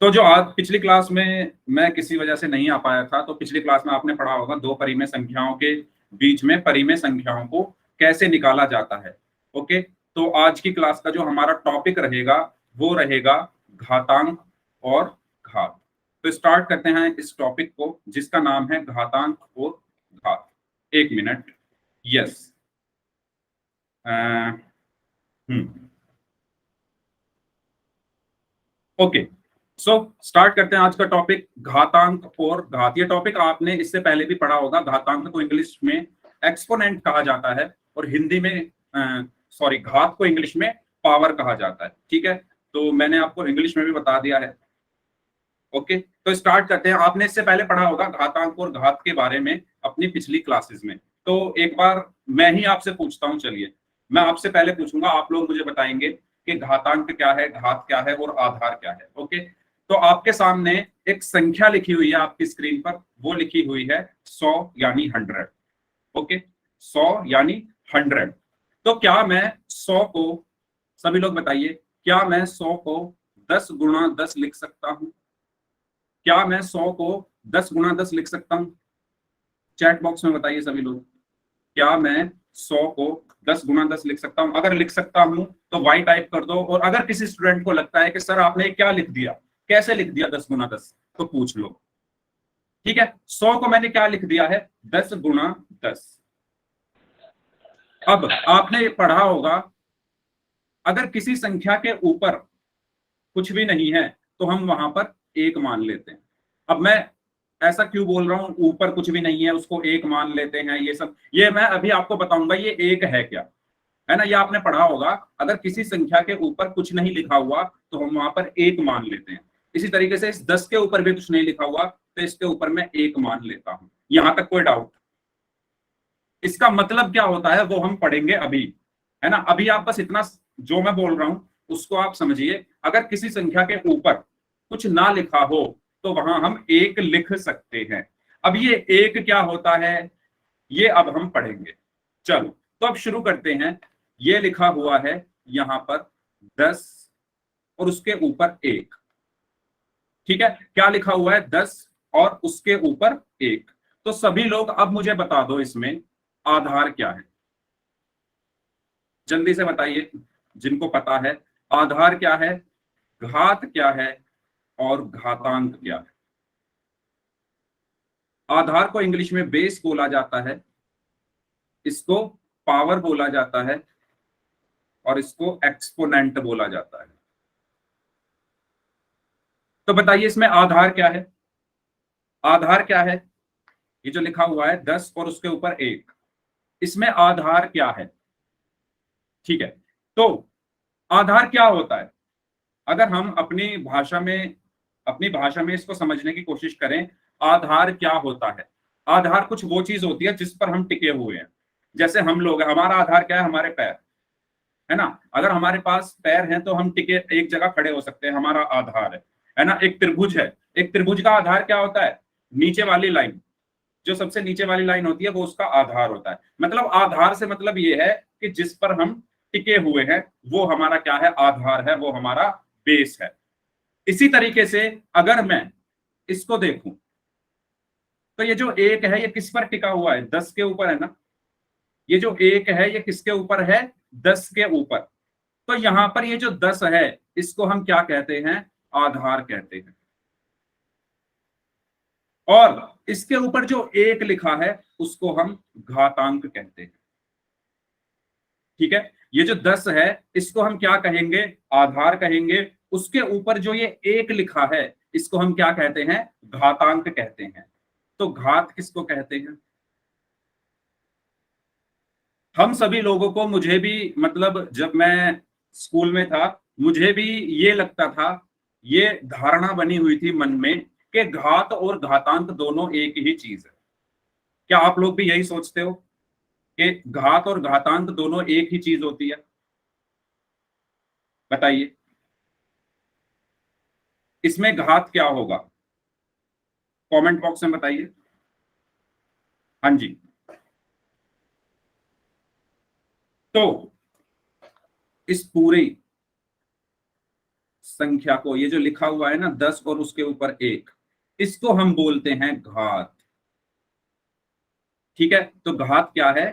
तो जो आज पिछली क्लास में मैं किसी वजह से नहीं आ पाया था, तो पिछली क्लास में आपने पढ़ा होगा दो परिमेय संख्याओं के बीच में परिमेय संख्याओं को कैसे निकाला जाता है। ओके, तो आज की क्लास का जो हमारा टॉपिक रहेगा वो रहेगा घातांक और घात। तो स्टार्ट करते हैं इस टॉपिक को जिसका नाम है घातांक और घात। एक minute. Yes. Okay, so start करते हैं आज का टॉपिक घातांक और घात। ये टॉपिक आपने इससे पहले भी पढ़ा होगा। घातांक को इंग्लिश में एक्सपोनेंट कहा जाता है और हिंदी में सॉरी घात को इंग्लिश में पावर कहा जाता है। ठीक है, तो मैंने आपको इंग्लिश में भी बता दिया है। ओके, तो स्टार्ट करते हैं। आपने इससे पहले पढ़ा होगा घातांक और घात के बारे में अपनी पिछली क्लासेस में। तो एक बार मैं ही आपसे पूछता हूँ। चलिए, मैं आपसे पहले पूछूंगा, आप लोग मुझे बताएंगे कि घातांक क्या है, घात क्या है और आधार क्या है। ओके, तो आपके सामने एक संख्या लिखी हुई है आपकी स्क्रीन पर, वो लिखी हुई है 100 यानी 100। ओके, 100 यानी 100। तो क्या मैं 100 को, सभी लोग बताइए, क्या मैं 100 को 10 गुणा 10 लिख सकता हूं? क्या मैं 100 को 10 गुणा 10 लिख सकता हूं? चैट बॉक्स में बताइए सभी लोग, क्या मैं 100 को 10 गुणा 10 लिख सकता हूं? अगर लिख सकता हूं तो वाई टाइप कर दो, और अगर किसी स्टूडेंट को लगता है कि सर आपने क्या लिख दिया, कैसे लिख दिया 10 गुणा 10, तो पूछ लो। ठीक है, 100 को मैंने क्या लिख दिया है, 10 गुणा 10। अब आपने पढ़ा होगा, अगर किसी संख्या के ऊपर कुछ भी नहीं है तो हम वहां पर एक मान लेते हैं। अब मैं ऐसा क्यों बोल रहा हूं, ऊपर कुछ भी नहीं है उसको एक मान लेते हैं, ये सब ये मैं अभी आपको बताऊंगा ये एक है क्या, है ना। ये आपने पढ़ा होगा, अगर किसी संख्या के ऊपर कुछ नहीं लिखा हुआ तो हम वहां पर एक मान लेते हैं। इसी तरीके से इस 10 के ऊपर भी कुछ नहीं लिखा हुआ तो इसके ऊपर मैं एक मान लेता हूं। यहां तक कोई डाउट? इसका मतलब क्या होता है वो हम पढ़ेंगे अभी, है ना। अभी आप बस इतना जो मैं बोल रहा हूं उसको आप समझिए। अगर किसी संख्या के ऊपर कुछ ना लिखा हो तो वहां हम एक लिख सकते हैं। अब ये एक क्या होता है ये अब हम पढ़ेंगे। चलो, तो अब शुरू करते हैं। ये लिखा हुआ है यहां पर 10 और उसके ऊपर एक। ठीक है, क्या लिखा हुआ है, 10 और उसके ऊपर एक। तो सभी लोग अब मुझे बता दो इसमें आधार क्या है, जल्दी से बताइए जिनको पता है। आधार क्या है, घात क्या है और घातांक क्या है? आधार को इंग्लिश में बेस बोला जाता है, इसको पावर बोला जाता है और इसको एक्सपोनेंट बोला जाता है। तो बताइए इसमें आधार क्या है? आधार क्या है? ये जो लिखा हुआ है 10 और उसके ऊपर एक, इसमें आधार क्या है? ठीक है, तो आधार क्या होता है? अगर हम अपनी भाषा में इसको समझने की कोशिश करें, आधार क्या होता है? आधार कुछ वो चीज होती है जिस पर हम टिके हुए हैं। जैसे हम लोग हैं, हमारा आधार क्या है, हमारे पैर, है ना। अगर हमारे पास पैर हैं तो हम टिके एक जगह खड़े हो सकते हैं, हमारा आधार है ना। एक त्रिभुज है, एक त्रिभुज का आधार क्या होता है, नीचे वाली लाइन, जो सबसे नीचे वाली लाइन होती है वो उसका आधार होता है। मतलब आधार से मतलब ये है कि जिस पर हम टिके हुए हैं वो हमारा क्या है, आधार है, वो हमारा बेस है। इसी तरीके से अगर मैं इसको देखूं तो ये जो एक है ये किस पर टिका हुआ है, 10 के ऊपर, है ना। ये जो एक है ये किसके ऊपर है, 10 के ऊपर। तो यहां पर ये जो 10 है इसको हम क्या कहते हैं, आधार कहते हैं। और इसके ऊपर जो एक लिखा है उसको हम घातांक कहते हैं। ठीक है, ये जो 10 है इसको हम क्या कहेंगे, आधार कहेंगे। उसके ऊपर जो ये एक लिखा है इसको हम क्या कहते हैं, घातांक कहते हैं। तो घात किसको कहते हैं? हम सभी लोगों को, मुझे भी, मतलब जब मैं स्कूल में था मुझे भी ये लगता था, ये धारणा बनी हुई थी मन में कि घात और घातांक दोनों एक ही चीज है। क्या आप लोग भी यही सोचते हो कि घात और घातांक दोनों एक ही चीज होती है? बताइए इसमें घात क्या होगा, कमेंट बॉक्स में बताइए। हाँ जी, तो इस पूरी संख्या को, ये जो लिखा हुआ है ना 10 और उसके ऊपर 1, इसको हम बोलते हैं घात। ठीक है, तो घात क्या है?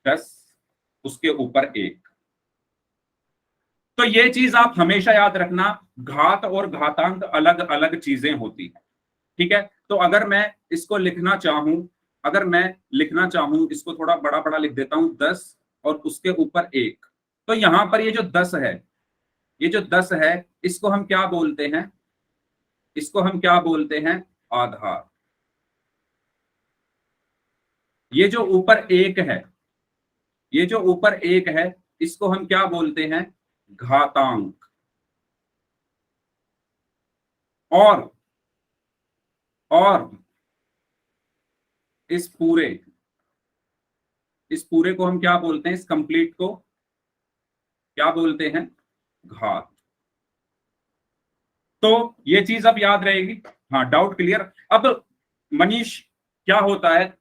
10 उसके ऊपर 1। तो ये चीज आप हमेशा याद रखना, घात और घातांक अलग अलग चीजें होती हैं। ठीक है, तो अगर मैं इसको लिखना चाहूं, अगर मैं लिखना चाहूं इसको थोड़ा बड़ा बड़ा लिख देता हूं, 10 और उसके ऊपर 1। तो यहां पर ये जो 10 है, ये जो 10 है, इसको हम क्या बोलते हैं? इसको हम क्या बोलते हैं? आधार। ये जो ऊपर 1 है, ये जो ऊपर 1 है, इसको हम क्या बोलते हैं? घातांक। और और इस पूरे, इस पूरे को हम क्या बोलते हैं? इस कंप्लीट को क्या बोलते हैं? घात। तो ये चीज अब याद रहेगी। हाँ, डाउट क्लियर? अब मनीष, क्या होता है,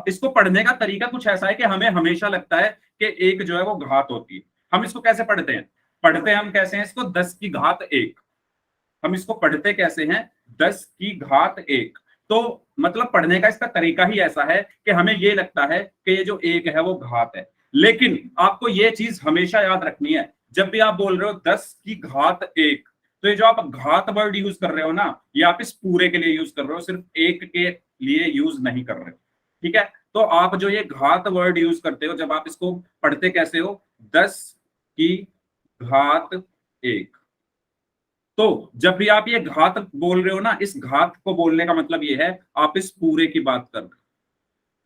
इसको पढ़ने का तरीका कुछ ऐसा है कि हमें हमेशा लगता है कि एक जो है वो घात होती है। हम इसको कैसे पढ़ते हैं? पढ़ते हम कैसे हैं इसको? 10 की घात 1। हम इसको पढ़ते कैसे हैं? 10 की घात 1। तो मतलब पढ़ने का इसका तरीका ही ऐसा है कि हमें ये लगता है कि ये जो 1 है वो घात है। लेकिन आपको ये चीज हमेशा याद रखनी है, जब भी आप बोल रहे हो 10 की घात 1, तो ये जो आप घात वर्ड यूज कर रहे हो ना, ये आप इस पूरे के लिए यूज कर रहे हो, सिर्फ 1 के लिए यूज नहीं कर रहे हो। ठीक है, तो आप जो ये घात वर्ड यूज करते हो, जब आप इसको पढ़ते कैसे हो? 10 की घात 1। तो जब भी आप ये घात बोल रहे हो ना, इस घात को बोलने का मतलब ये है आप इस पूरे की बात कर रहे हो,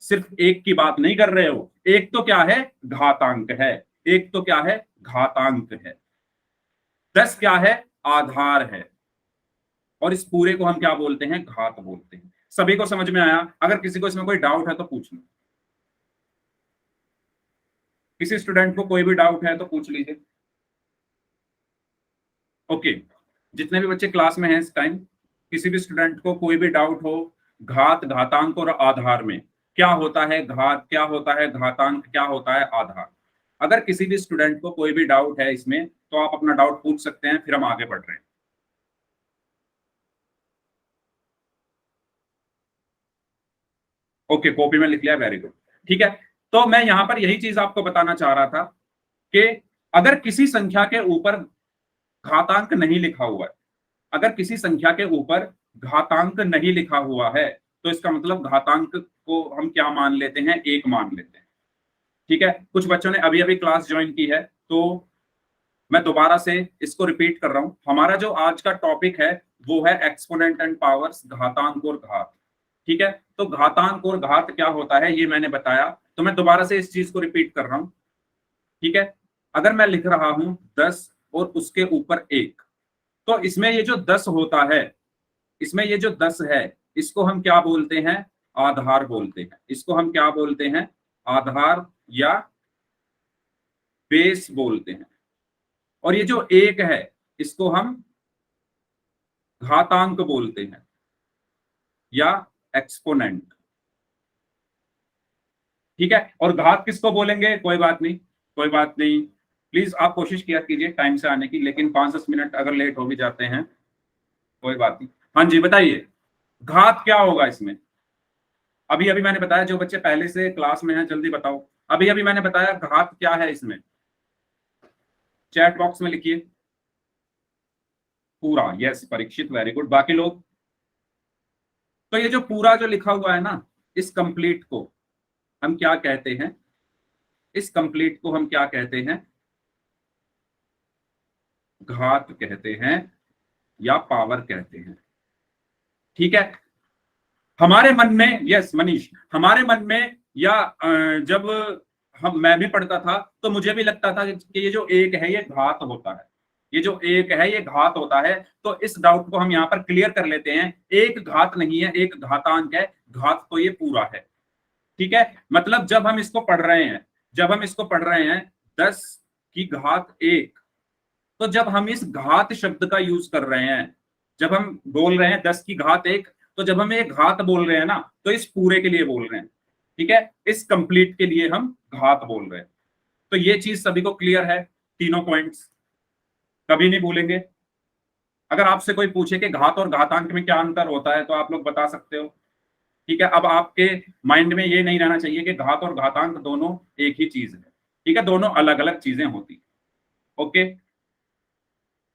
सिर्फ 1 की बात नहीं कर रहे हो। 1 तो क्या है? घातांक है। 1 तो क्या है? घातांक है। 10 क्या है? आधार है। और इस पूरे को हम क्या बोलते हैं? घात बोलते हैं। सभी को समझ में आया? अगर किसी को इसमें कोई डाउट है तो पूछ लो। किसी स्टूडेंट को कोई भी डाउट है तो पूछ लीजिए। ओके, जितने भी बच्चे क्लास में हैं इस टाइम, किसी भी स्टूडेंट को कोई भी डाउट हो, घात, घातांक और आधार में क्या होता है? घात क्या होता है? घातांक क्या होता है? आधार। अगर किसी भी स्टूडेंट को कोई भी डाउट है इसमें, तो आप अपना डाउट पूछ सकते हैं, फिर हम आगे बढ़ रहे हैं। ओके, कॉपी में लिख लिया, वेरी गुड। ठीक है, तो मैं यहां पर यही चीज आपको बताना चाह रहा था कि अगर किसी संख्या के ऊपर घातांक नहीं लिखा हुआ है, अगर किसी संख्या के ऊपर घातांक नहीं लिखा हुआ है, तो इसका मतलब घातांक को हम क्या मान लेते हैं? 1 मान लेते हैं। ठीक है, कुछ बच्चों ने अभी अभी क्लास ज्वाइन की है, तो मैं दोबारा से इसको रिपीट कर रहा हूं। हमारा जो आज का टॉपिक है वो है एक्सपोनेंट एंड पावर्स, घातांक और घात। ठीक है, तो घातांक और घात क्या होता है ये मैंने बताया, तो मैं दोबारा से इस चीज को रिपीट कर रहा हूं। ठीक है, अगर मैं लिख रहा हूं 10 और उसके ऊपर 1, तो इसमें ये जो 10 होता है, इसमें ये जो 10 है, इसको हम क्या बोलते हैं? आधार बोलते हैं। इसको हम क्या बोलते हैं? आधार या बेस बोलते हैं। और ये जो 1 है, इसको हम घातांक बोलते हैं या एक्सपोनेंट। ठीक है, और घात किसको बोलेंगे? कोई बात नहीं, कोई बात नहीं, प्लीज आप कोशिश किया कीजिए टाइम से आने की, लेकिन 5-10 मिनट अगर लेट हो भी जाते हैं कोई बात नहीं। हाँ जी, बताइए, घात क्या होगा इसमें? अभी अभी मैंने बताया, जो बच्चे पहले से क्लास में हैं जल्दी बताओ, अभी अभी मैंने बताया घात क्या है इसमें, चैट बॉक्स में लिखिए। पूरा, यस परीक्षित, वेरी गुड। बाकी लोग? तो ये जो पूरा जो लिखा हुआ है ना, इस कंप्लीट को हम क्या कहते हैं? इस कंप्लीट को हम क्या कहते हैं? घात कहते हैं या पावर कहते हैं। ठीक है, हमारे मन में, यस मनीष, हमारे मन में या जब मैं भी पढ़ता था तो मुझे भी लगता था कि ये जो 1 है ये घात होता है, ये जो 1 है ये घात होता है। तो इस डाउट को हम यहाँ पर क्लियर कर लेते हैं, 1 घात नहीं है, 1 घातांक है, घात तो ये पूरा है। ठीक है, मतलब जब हम इसको पढ़ रहे हैं, जब हम इसको पढ़ रहे हैं 10 की घात 1, तो जब हम इस घात शब्द का यूज कर रहे हैं, जब हम बोल रहे हैं 10 की घात 1, तो जब हम ये घात बोल रहे हैं ना, तो इस पूरे के लिए बोल रहे हैं। ठीक है, इस कंप्लीट के लिए हम घात बोल रहे हैं। तो ये चीज सभी को क्लियर है, तीनों पॉइंट्स? कभी नहीं भूलेंगे। अगर आपसे कोई पूछे कि घात और घातांक में क्या अंतर होता है तो आप लोग बता सकते हो। ठीक है, अब आपके माइंड में ये नहीं रहना चाहिए कि घात और घातांक दोनों एक ही चीज है। ठीक है, दोनों अलग अलग चीजें होती। ओके,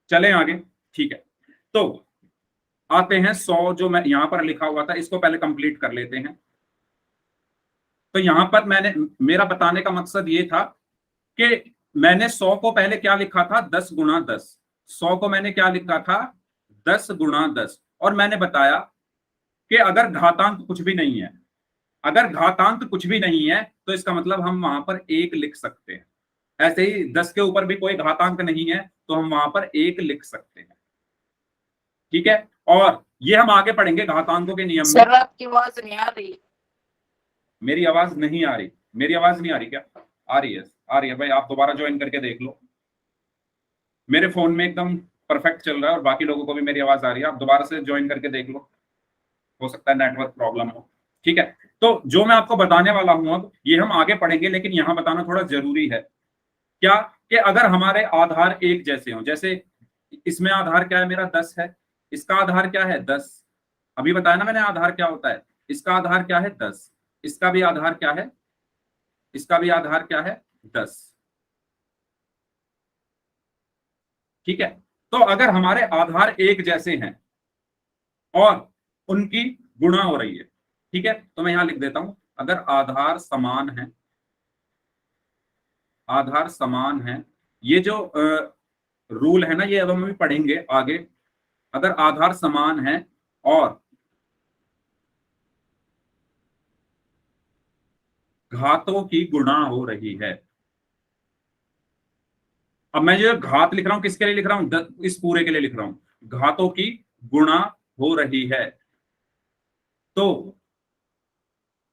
चलें आगे। ठीक है, तो आते हैं 100 जो मैं यहां पर लिखा हुआ था, इसको पहले कंप्लीट कर लेते हैं। तो यहां पर मेरा बताने का मकसद ये था कि मैंने 100 को पहले क्या लिखा था, 10 गुणा 10। 100 को मैंने क्या लिखा था, 10 गुणा 10। और मैंने बताया कि अगर घातांक कुछ भी नहीं है, अगर घातांक कुछ भी नहीं है तो इसका मतलब हम वहां पर एक लिख सकते हैं। ऐसे ही 10 के ऊपर भी कोई घातांक नहीं है तो हम वहां पर एक लिख सकते हैं। ठीक है, और ये हम आगे पढ़ेंगे घातांकों के नियम में। सर आपकी आवाज नहीं आ रही। मेरी आवाज नहीं आ रही? मेरी आवाज नहीं आ रही क्या? आ रही है, आ रही है भाई, आप दोबारा ज्वाइन करके देख लो। मेरे फोन में एकदम परफेक्ट चल रहा है और बाकी लोगों को भी मेरी आवाज आ रही है, आप दोबारा से ज्वाइन करके देख लो, हो सकता है नेटवर्क प्रॉब्लम हो। ठीक है, तो जो मैं आपको बताने वाला हूं अब ये हम आगे पढ़ेंगे, लेकिन यहां बताना थोड़ा जरूरी है। क्या? कि अगर हमारे आधार एक जैसे हों, जैसे इसमें आधार क्या है मेरा, 10 है, इसका आधार क्या है, 10। अभी बताया ना मैंने आधार क्या होता है, इसका आधार क्या है, 10। इसका भी आधार क्या है, इसका भी आधार क्या है, 10। ठीक है, तो अगर हमारे आधार एक जैसे हैं और उनकी गुणा हो रही है, ठीक है, तो मैं यहां लिख देता हूं, अगर आधार समान है, आधार समान है, ये जो रूल है ना, ये अब हम भी पढ़ेंगे आगे। अगर आधार समान है और घातों की गुणा हो रही है। अब मैं जो घात लिख रहा हूं किसके लिए लिख रहा हूं, इस पूरे के लिए लिख रहा हूं, घातों की गुणा हो रही है, तो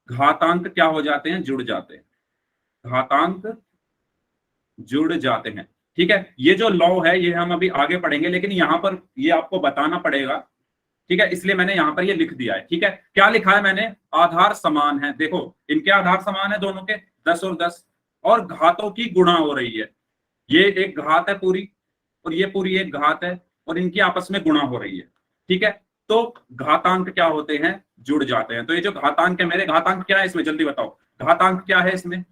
घातांक क्या हो जाते हैं, जुड़ जाते हैं, घातांक जुड़ जाते हैं। ठीक है, ये जो लॉ है ये हम अभी आगे पढ़ेंगे, लेकिन यहां पर ये आपको बताना पड़ेगा। ठीक है, इसलिए मैंने यहां पर ये लिख दिया है। ठीक है, क्या लिखा है मैंने, आधार समान है, देखो इनके आधार समान है दोनों के, 10 और 10, और घातों की गुणा हो रही है। ये एक घात है पूरी और ये पूरी एक घात है और इनकी आपस में गुणा हो रही है। ठीक है, तो घातांक क्या होते हैं, जुड़ जाते हैं। तो ये जो घातांक है मेरे, घातांक क्या है इसमें, जल्दी बताओ, घातांक क्या है इसमें,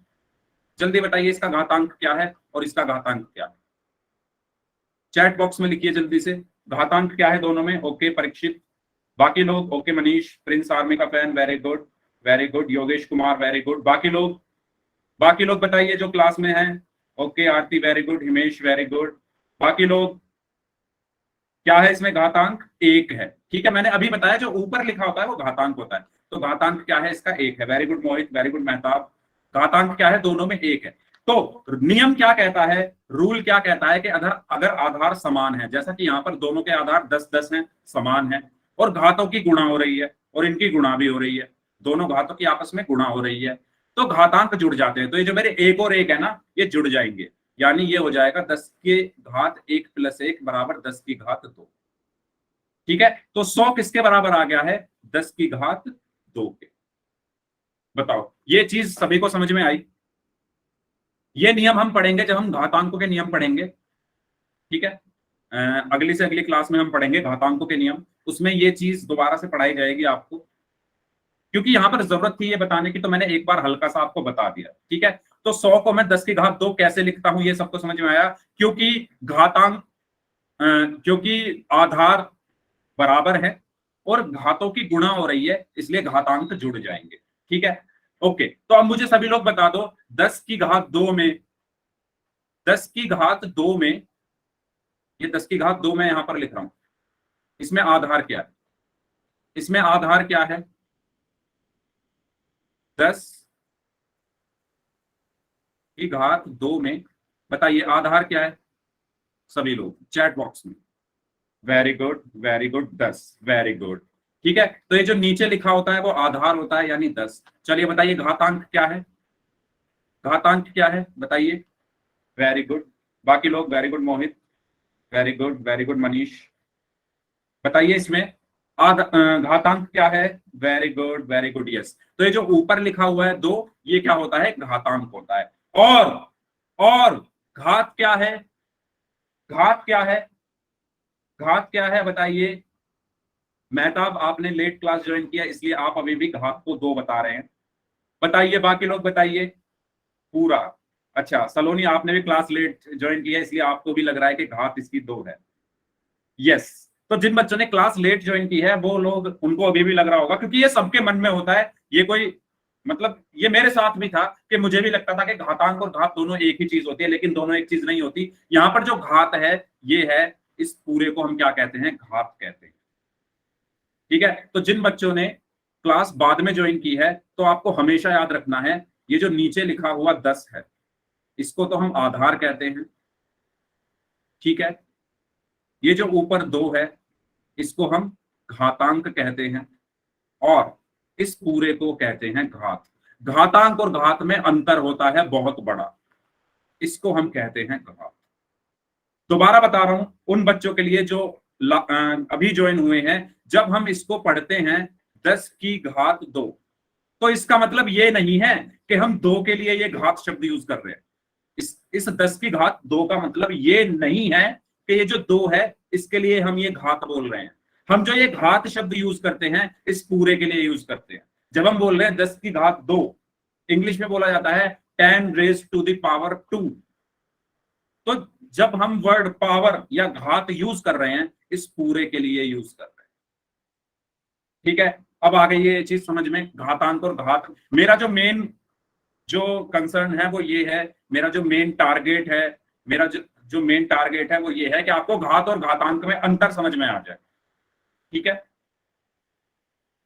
जल्दी बताइए, इसका घातांक क्या है और इसका घातांक क्या है, चैट बॉक्स में लिखिए जल्दी से, घातांक क्या है दोनों में। ओके परीक्षित, बाकी लोग ओके, मनीष, प्रिंस आर्मी का fan, very good very good, Yogesh Kumar very good, बाकी लोग बताइए जो क्लास में हैं। Okay Aarti very good, Himesh very good, बाकी लोग, क्या है इसमें, घातांक एक है। ठीक है, मैंने अभी बताया जो ऊपर लिखा होता है वो घातांक होता है, तो घातांक क्या है इसका, एक है। वेरी गुड मोहित, वेरी गुड मेहताब, घातांक क्या है, दोनों में एक है। तो नियम क्या कहता है, रूल क्या कहता है कि अगर अगर आधार समान है, जैसा कि यहाँ पर दोनों के आधार 10-10 हैं, समान है, और घातों की गुणा हो रही है और इनकी गुणा भी हो रही है, दोनों घातों की आपस में गुणा हो रही है, तो घातांक जुड़ जाते हैं। तो ये जो मेरे एक और एक है ना, ये जुड़ जाएंगे, यानी ये हो जाएगा 10 की घात 1 + 1 बराबर 10 की घात 2। ठीक है, तो 100 किसके बराबर आ गया है, 10 की घात 2 के। बताओ, ये चीज सभी को समझ में आई? ये नियम हम पढ़ेंगे जब हम घातांकों के नियम पढ़ेंगे। ठीक है, अगली से अगली क्लास में हम पढ़ेंगे घातांकों के नियम, उसमें ये चीज दोबारा से पढ़ाई जाएगी आपको, क्योंकि यहां पर जरूरत थी ये बताने की, तो मैंने एक बार हल्का सा आपको बता दिया। ठीक है, तो 100 को मैं 10 की घात 2 कैसे लिखता हूं, ये सबको समझ में आया, क्योंकि घातांक क्योंकि आधार बराबर है और घातों की गुणा हो रही है, इसलिए घातांक जुड़ जाएंगे। ठीक है, ओके, तो अब मुझे सभी लोग बता दो, 10 की घात 2 में, 10 की घात 2 में, ये 10 की घात 2 मैं यहां पर लिख रहा हूं, इसमें आधार क्या है, इसमें आधार क्या है, 10 की घात 2 में, बताइए आधार क्या है, सभी लोग चैट बॉक्स में, very good very good, 10, very good. ठीक है, तो ये जो नीचे लिखा होता है वो आधार होता है, यानी 10। चलिए बताइए घातांक क्या है, घातांक क्या है बताइए, वेरी गुड, बाकी लोग, वेरी गुड मोहित, वेरी गुड मनीष, बताइए इसमें घातांक क्या है, वेरी गुड यस। तो ये जो ऊपर लिखा हुआ है 2, ये क्या होता है, घातांक होता है। और घात क्या है, घात क्या है? घात क्या है बताइए? मेहताब, आपने लेट क्लास ज्वाइन किया इसलिए आप अभी भी घात को 2 बता रहे हैं। बताइए, बाकी लोग बताइए पूरा। अच्छा सलोनी, आपने भी क्लास लेट ज्वाइन किया इसलिए आपको भी लग रहा है कि घात इसकी 2 है। यस। तो जिन बच्चों ने क्लास लेट ज्वाइन की है वो लोग, उनको अभी भी लग रहा होगा, क्योंकि ये सबके मन में होता है। ये कोई मतलब, ये मेरे साथ भी था कि मुझे भी लगता था कि घातांक और घात दोनों एक ही चीज होती है, लेकिन दोनों एक चीज नहीं होती। यहां पर जो घात है, ये है, इस पूरे को हम क्या कहते हैं? घात कहते हैं। ठीक है। तो जिन बच्चों ने क्लास बाद में ज्वाइन की है, तो आपको हमेशा याद रखना है, ये जो नीचे लिखा हुआ 10 है, इसको तो हम आधार कहते हैं। ठीक है। ये जो ऊपर 2 है, इसको हम घातांक कहते हैं। और इस पूरे को कहते हैं घात। घातांक और घात में अंतर होता है बहुत बड़ा, इसको हम कहते हैं घात। दोबारा बता रहा हूं उन बच्चों के लिए जो अभी ज्वाइन हुए हैं, जब हम इसको पढ़ते हैं 10 की घात 2, तो इसका मतलब ये नहीं है कि हम 2 के लिए ये घात शब्द यूज कर रहे हैं। इस 10 की घात 2 का मतलब ये नहीं है कि ये जो 2 है इसके लिए हम ये घात बोल रहे हैं। हम जो ये घात शब्द यूज करते हैं, इस पूरे के लिए यूज करते हैं। जब हम बोल रहे हैं 10 की घात 2, इंग्लिश में बोला जाता है 10 रेज टू द पावर 2। तो जब हम वर्ड पावर या घात यूज कर रहे हैं, इस पूरे के लिए यूज कर रहे हैं। ठीक है। अब आ गई ये चीज समझ में, घातांक और घात। मेरा जो मेन जो कंसर्न है वो ये है, मेरा जो मेन टारगेट है, मेरा जो मेन टारगेट है वो ये है कि आपको घात और घातांक में अंतर समझ में आ जाए। ठीक है।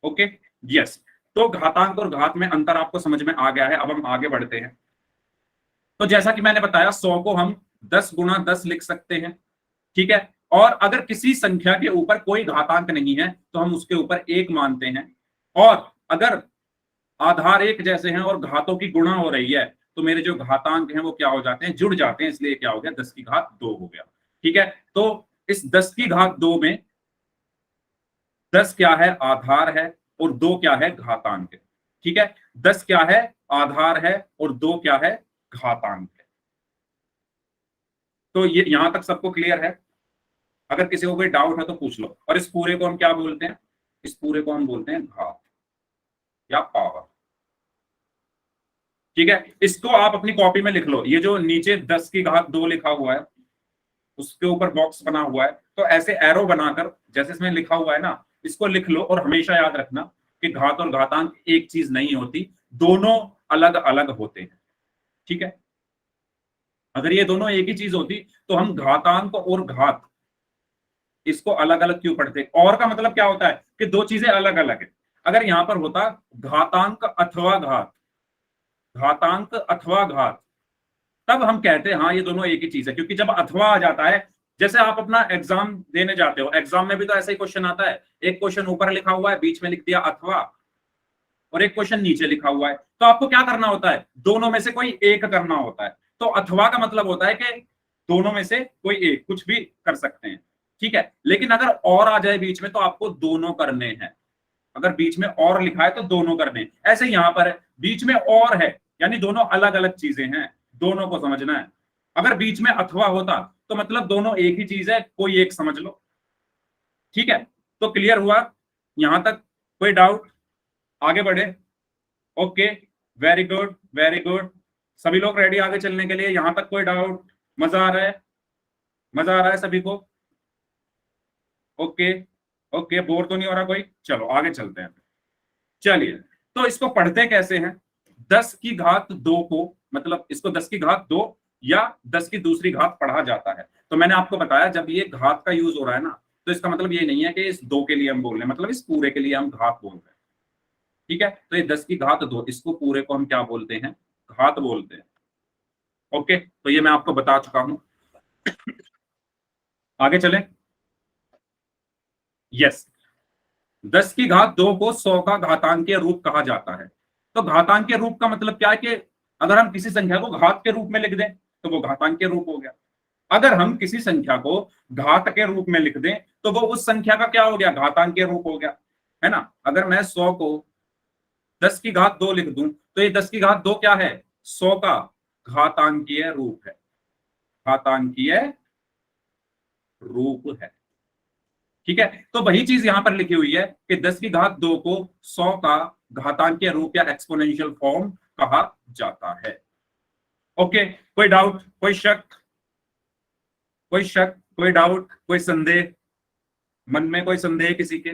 ओके। यस। तो घातांक और घात में अंतर आपको समझ में आ गया है। अब हम आगे बढ़ते हैं। तो जैसा कि मैंने बताया, 100 को हम 10 गुना 10 लिख सकते हैं। ठीक है। और अगर किसी संख्या के ऊपर कोई घातांक नहीं है, तो हम उसके ऊपर 1 मानते हैं। और अगर आधार एक जैसे हैं और घातों की गुणा हो रही है, तो मेरे जो घातांक हैं वो क्या हो जाते हैं? जुड़ जाते हैं। इसलिए क्या हो गया? 10 की घात 2 हो गया। ठीक है। तो इस 10 की घात 2 में 10 क्या है? आधार है, और 2 क्या है? घातांक है। ठीक है। 10 क्या है? आधार है, और 2 क्या है? घातांक है। तो ये यहां तक सबको क्लियर है? अगर किसी को कोई डाउट है तो पूछ लो। और इस पूरे को हम क्या बोलते हैं? इस पूरे को हम बोलते हैं घात या पावर। ठीक है। इसको आप अपनी कॉपी में लिख लो। ये जो नीचे 10 की घात 2 लिखा हुआ है, उसके ऊपर बॉक्स बना हुआ है, तो ऐसे एरो बनाकर, जैसे इसमें लिखा हुआ है ना, इसको लिख लो। और हमेशा याद रखना कि घात और घातांक एक चीज नहीं होती, दोनों अलग अलग होते हैं। ठीक है। अगर ये दोनों एक ही चीज होती, तो हम घातांक और घात इसको अलग अलग क्यों पढ़ते? और का मतलब क्या होता है कि दो चीजें अलग अलग है। अगर यहां पर होता घातांक अथवा घात, घातांक अथवा घात, तब हम कहते हैं हाँ ये दोनों एक ही चीज है। क्योंकि जब अथवा आ जाता है, जैसे आप अपना एग्जाम देने जाते हो, एग्जाम में भी तो ऐसा ही क्वेश्चन आता है। एक क्वेश्चन ऊपर लिखा हुआ है, बीच में लिख दिया अथवा, और एक क्वेश्चन नीचे लिखा हुआ है, तो आपको क्या करना होता है? दोनों में से कोई एक करना होता है। तो अथवा का मतलब होता है कि दोनों में से कोई एक, कुछ भी कर सकते हैं। ठीक है। लेकिन अगर और आ जाए बीच में, तो आपको दोनों करने हैं। अगर बीच में और लिखा है तो दोनों करने। ऐसे यहां पर है, बीच में और है, यानी दोनों अलग अलग चीजें हैं, दोनों को समझना है। अगर बीच में अथवा होता, तो मतलब दोनों एक ही चीज है, कोई एक समझ लो। ठीक है। तो क्लियर हुआ यहां तक? कोई डाउट? आगे बढ़े? Okay. Very good, very good. सभी लोग रेडी आगे चलने के लिए? यहां तक कोई डाउट? मजा आ रहा है? मजा आ रहा है सभी को? ओके। ओके, बोर तो नहीं हो रहा कोई? चलो आगे चलते हैं। चलिए, तो इसको पढ़ते कैसे हैं? 10 की घात 2 को, मतलब इसको 10 की घात 2 या 10 की दूसरी घात पढ़ा जाता है। तो मैंने आपको बताया, जब ये घात का यूज हो रहा है ना, तो इसका मतलब ये नहीं है कि इस 2 के लिए हम बोल रहे हैं, मतलब इस पूरे के लिए हम घात बोल रहे हैं। ठीक है। तो ये 10 की घात 2, इसको पूरे को हम क्या बोलते हैं? घात बोलते हैं। ओके। तो ये मैं आपको बता चुका हूं। आगे चलें। यस। 10 की घात 2 को 100 का घातांकीय रूप कहा जाता है। तो घातांकीय रूप का मतलब क्या है? कि अगर हम किसी संख्या को घात के रूप में लिख दें, तो वो घातांकीय रूप हो गया। अगर हम किसी संख्या को घात के रूप में लिख दें, तो वो उस संख्या का क्या हो गया? घातांकीय रूप हो गया। है ना? अगर मैं 100 को 10 की घात 2 लिख दूं, तो ये 10 की घात 2 क्या है? 100 का घातांकीय रूप है। घातांकीय रूप है। ठीक है, तो वही चीज यहां पर लिखी हुई है कि 10 की घात 2 को 100 का घातांकीय रूप या एक्सपोनेंशियल फॉर्म कहा जाता है। ओके, कोई डाउट, कोई शक, कोई शक, कोई डाउट, कोई संदेह, मन में कोई संदेह किसी के?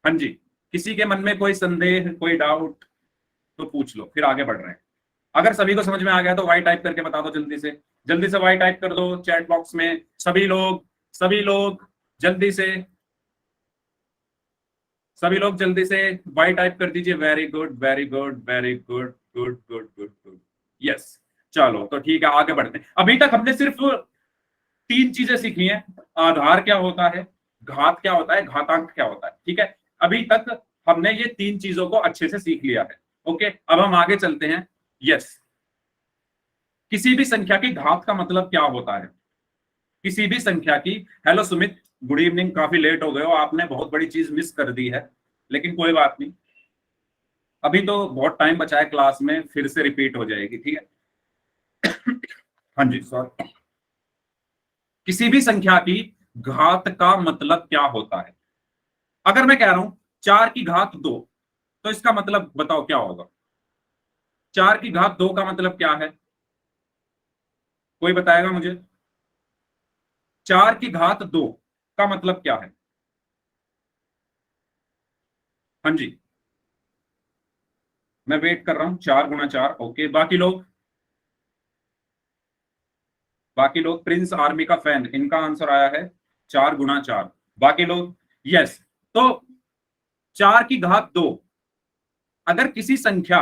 हाँ जी, किसी के मन में कोई संदेह, कोई डाउट तो पूछ लो, फिर आगे बढ़ रहे हैं। अगर सभी को समझ में आ गया तो वाई टाइप करके बता दो, जल्दी से वाई टाइप कर दो चैट बॉक्स में। सभी लोग जल्दी से, सभी लोग जल्दी से वाई टाइप कर दीजिए। Very good, very good, very good, good good good good, yes. चलो तो ठीक है, आगे बढ़ते हैं। अभी तक हमने सिर्फ 3 चीजें सीखी हैं। आधार क्या होता है, घात क्या होता है, घातांक क्या होता है। ठीक है, अभी तक हमने ये 3 चीजों को अच्छे से सीख लिया है। ओके, अब हम आगे चलते हैं। यस, किसी भी संख्या की घात का मतलब क्या होता है? किसी भी संख्या की, हेलो सुमित, गुड इवनिंग, काफी लेट हो गए हो, आपने बहुत बड़ी चीज मिस कर दी है, लेकिन कोई बात नहीं, अभी तो बहुत टाइम बचा है, क्लास में फिर से रिपीट हो जाएगी। ठीक है हाँ जी, सॉरी। किसी भी संख्या की घात का मतलब क्या होता है? अगर मैं कह रहा हूं 4 की घात 2, तो इसका मतलब बताओ क्या होगा? 4 की घात 2 का मतलब क्या है? कोई बताएगा मुझे? 4 की घात 2 का मतलब क्या है? हाँ जी, मैं वेट कर रहा हूं। 4 गुणा 4, ओके। बाकी लोग प्रिंस आर्मी का फैन, इनका आंसर आया है 4 गुणा 4। बाकी लोग यस। तो 4 की घात 2, अगर किसी संख्या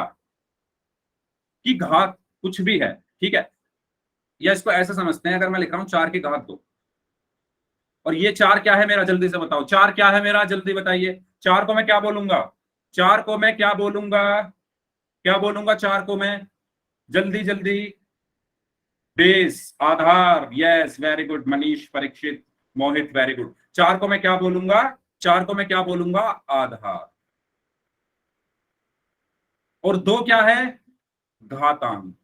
की घात कुछ भी है, ठीक है, या इसको ऐसे समझते हैं, अगर मैं लिख रहा हूं 4 की घात 2, और ये 4 क्या है मेरा, जल्दी से बताओ 4 क्या है मेरा, जल्दी बताइए। 4 को मैं क्या बोलूंगा? 4 को मैं क्या बोलूंगा? क्या बोलूंगा 4 को मैं? जल्दी जल्दी। Base, Aadhaar, yes, very good Manish, Parikshit, Mohit, very good. 4 को मैं क्या बोलूंगा? 4 को मैं क्या बोलूंगा? आधार। और 2 क्या है? घातांक।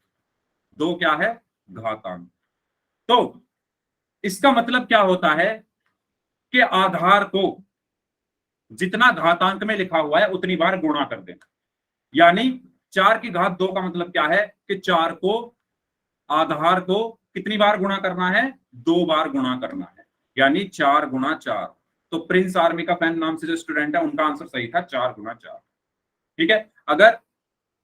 2 क्या है? घातांक। तो इसका मतलब क्या होता है कि आधार को जितना घातांक में लिखा हुआ है उतनी बार गुणा कर देना। यानी 4 की घात 2 का मतलब क्या है कि 4 को, आधार को कितनी बार गुणा करना है? 2 बार गुणा करना है, यानी 4 गुणा 4। तो प्रिंस आर्मी का फैन नाम से जो स्टूडेंट है, उनका आंसर सही था, 4 गुणा 4। ठीक है, अगर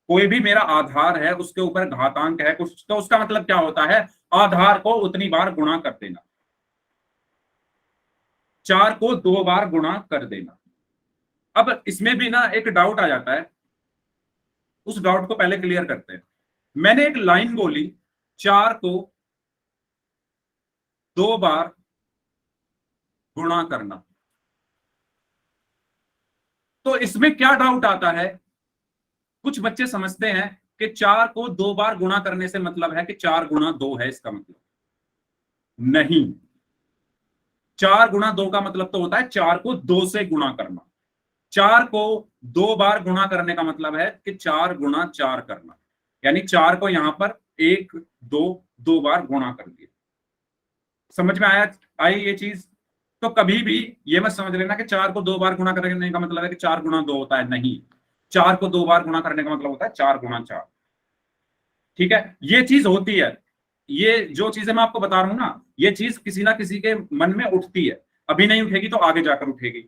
कोई भी मेरा आधार है, उसके ऊपर घातांक है कुछ, तो उसका मतलब क्या होता है? आधार को उतनी बार गुणा कर देना, 4 को 2 बार गुणा कर देना। अब इसमें भी ना एक डाउट आ जाता है, उस डाउट को पहले क्लियर करते हैं। मैंने एक लाइन बोली, 4 को 2 बार गुणा करना, तो इसमें क्या डाउट आता है? कुछ बच्चे समझते हैं कि 4 को 2 बार गुणा करने से मतलब है कि 4 गुणा 2 है, इसका मतलब नहीं। 4 गुणा 2 का मतलब तो होता है 4 को 2 से गुणा करना। 4 को 2 बार गुणा करने का मतलब है कि 4 गुणा 4 करना, यानी 4 को यहां पर 1 2 2 बार गुणा कर दिया। समझ में आया? आई ये चीज? तो कभी भी ये मत समझ लेना कि 4 को 2 बार गुणा करने का मतलब है कि 4 गुणा 2 होता है, नहीं। 4 को 2 बार गुणा करने का मतलब होता है 4 गुणा 4। ठीक है, ये चीज होती है। ये जो चीजें मैं आपको बता रहा हूं ना, ये चीज किसी ना किसी के मन में उठती है, अभी नहीं उठेगी तो आगे जाकर उठेगी,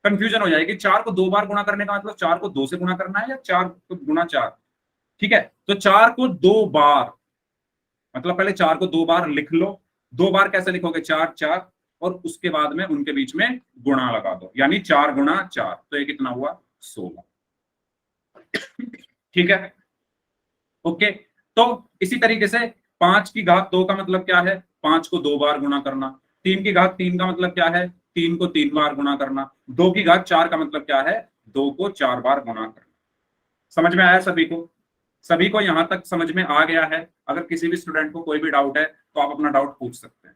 कंफ्यूजन हो जाएगी। 4 को 2 बार गुणा करने का मतलब 4 को 2 से गुणा करना है या 4 को गुणा 4। ठीक है, तो 4 को 2 बार मतलब पहले 4 को 2 बार लिख लो। 2 बार कैसे लिखोगे? 4 4, और उसके बाद में उनके बीच में गुणा लगा दो, यानी 4 गुणा 4, तो ये कितना हुआ? 16। ठीक है, ओके। तो इसी तरीके से 5 की घात 2 का मतलब क्या है? 5 को 2 बार गुणा करना। 3 की घात 3 का मतलब क्या है? 3 को 3 बार गुणा करना। 2 की घात 4 का मतलब क्या है? 2 को 4 बार गुणा करना। समझ में आया सभी को? सभी को यहां तक समझ में आ गया है? अगर किसी भी स्टूडेंट को कोई भी डाउट है तो आप अपना डाउट पूछ सकते हैं।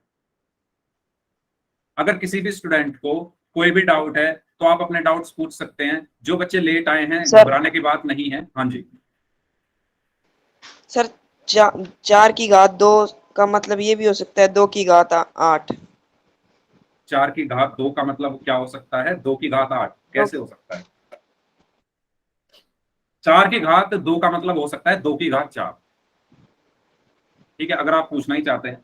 अगर किसी भी स्टूडेंट को कोई भी डाउट है तो आप अपने डाउट्स पूछ सकते हैं। जो बच्चे लेट आए हैं, सर घबराने की बात नहीं है। हाँ जी सर 4 की घात 2 का मतलब ये भी हो सकता है 2 की घात 8। 4 की घात 2 का मतलब क्या हो सकता है? 2 की घात 8 कैसे हो सकता है? 4 की घात 2 का मतलब हो सकता है 2 की घात 4। ठीक है, अगर आप पूछना ही चाहते हैं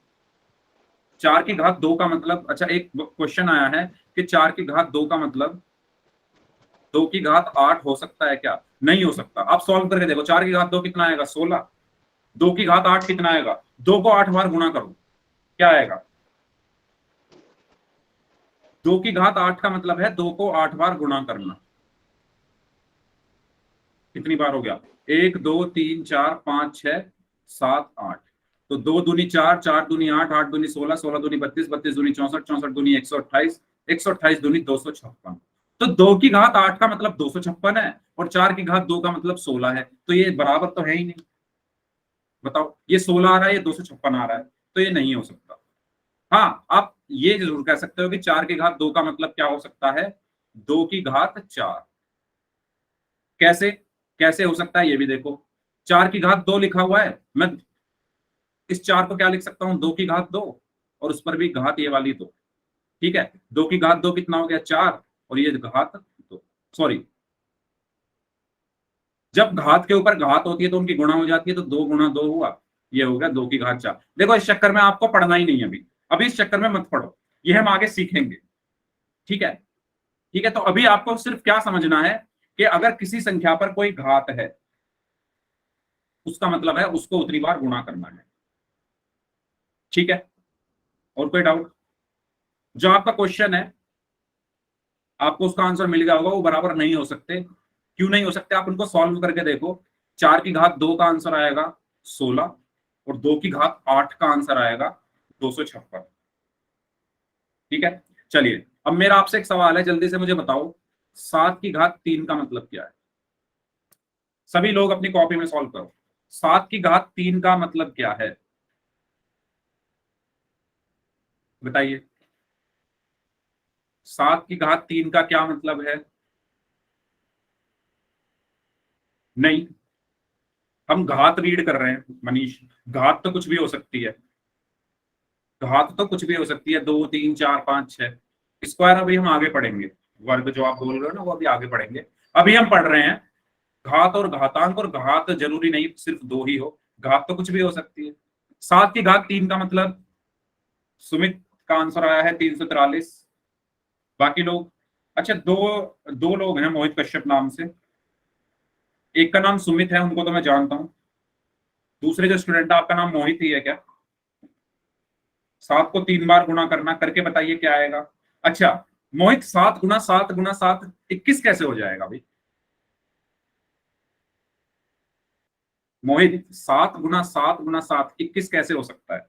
4 की घात 2 का मतलब, अच्छा एक क्वेश्चन आया है कि 4 की घात 2 का मतलब 2 की घात 8 हो सकता है क्या? नहीं हो सकता। आप सॉल्व करके देखो, 4 की घात 2 कितना आएगा? 16। 2 की घात 8 कितना आएगा? 2 को 8 बार गुणा करो, क्या आएगा? 2 की घात 8 का मतलब है 2 को 8 बार गुणा करना। कितनी बार हो गया? 1 2 3 4 5 6 7 8। तो 2 दूनी 4, 4 दूनी 8, 8 दूनी 16, 16 दूनी 32, 32 दूनी 64, 64 दूनी 128, 128 दूनी 256। तो 2 की घात 8 का मतलब 256 है और 4 की घात 2 का मतलब 16 है। तो ये बराबर तो है ही नहीं। बताओ, ये 16 आ रहा है, ये 256 आ रहा है, तो ये नहीं हो सकता। हाँ, आप ये जरूर कह सकते हो कि 4 की घात 2 का मतलब क्या हो सकता है? 2 की घात 4। कैसे कैसे हो सकता है ये भी देखो। 4 की घात 2 लिखा हुआ है, मैं इस 4 को क्या लिख सकता हूं? 2 की घात 2, और उस पर भी घात ये वाली 2। ठीक है, 2 की घात 2 कितना हो गया? 4, और ये घात 2, सॉरी, जब घात के ऊपर घात होती है तो उनकी गुणा हो जाती है, तो 2 गुणा 2 हुआ, ये हो गया 2 की घात 4। देखो, इस चक्कर में आपको पढ़ना ही नहीं है अभी। अभी इस चक्कर में मत पढ़ो, ये हम आगे सीखेंगे। ठीक है, ठीक है। तो अभी आपको सिर्फ क्या समझना है कि अगर किसी संख्या पर कोई घात है, उसका मतलब है उसको उतनी बार गुणा करना है। ठीक है, और कोई डाउट? जो आपका क्वेश्चन है, आपको उसका आंसर मिल गया होगा, वो बराबर नहीं हो सकते। क्यों नहीं हो सकते? आप उनको सॉल्व करके देखो। 4 की घात 2 का आंसर आएगा 16, और 2 की घात 8 का आंसर आएगा 256। ठीक है, चलिए अब मेरा आपसे एक सवाल है, जल्दी से मुझे बताओ, 7 की घात 3 का मतलब क्या है? सभी लोग अपनी कॉपी में सॉल्व करो। 7 की घात 3 का मतलब क्या है? बताइए, 7 की घात 3 का क्या मतलब है? नहीं, हम घात रीड कर रहे हैं मनीष। घात तो कुछ भी हो सकती है। घात तो कुछ भी हो सकती है, 2 3 4 5 6। स्क्वायर अभी हम आगे पढ़ेंगे। वर्ग जो आप बोल रहे हो ना, वो अभी आगे पढ़ेंगे। अभी हम पढ़ रहे हैं घात और घातांक, और घात जरूरी नहीं सिर्फ 2 ही हो, घात तो कुछ भी हो सकती है। 7 की घात 3 का मतलब, सुमित का आंसर आया है 343। बाकी लोग, अच्छा दो दो लोग हैं मोहित कश्यप नाम से। एक का नाम सुमित है, उनको तो मैं जानता हूं। दूसरे जो स्टूडेंट है, आपका नाम मोहित ही है क्या? 7 को 3 बार गुणा करना, करके बताइए क्या आएगा। अच्छा मोहित, 7 गुना 7 गुना 7 21 कैसे हो जाएगा भाई? मोहित, 7 गुना 7 गुना 7 21 कैसे हो सकता है?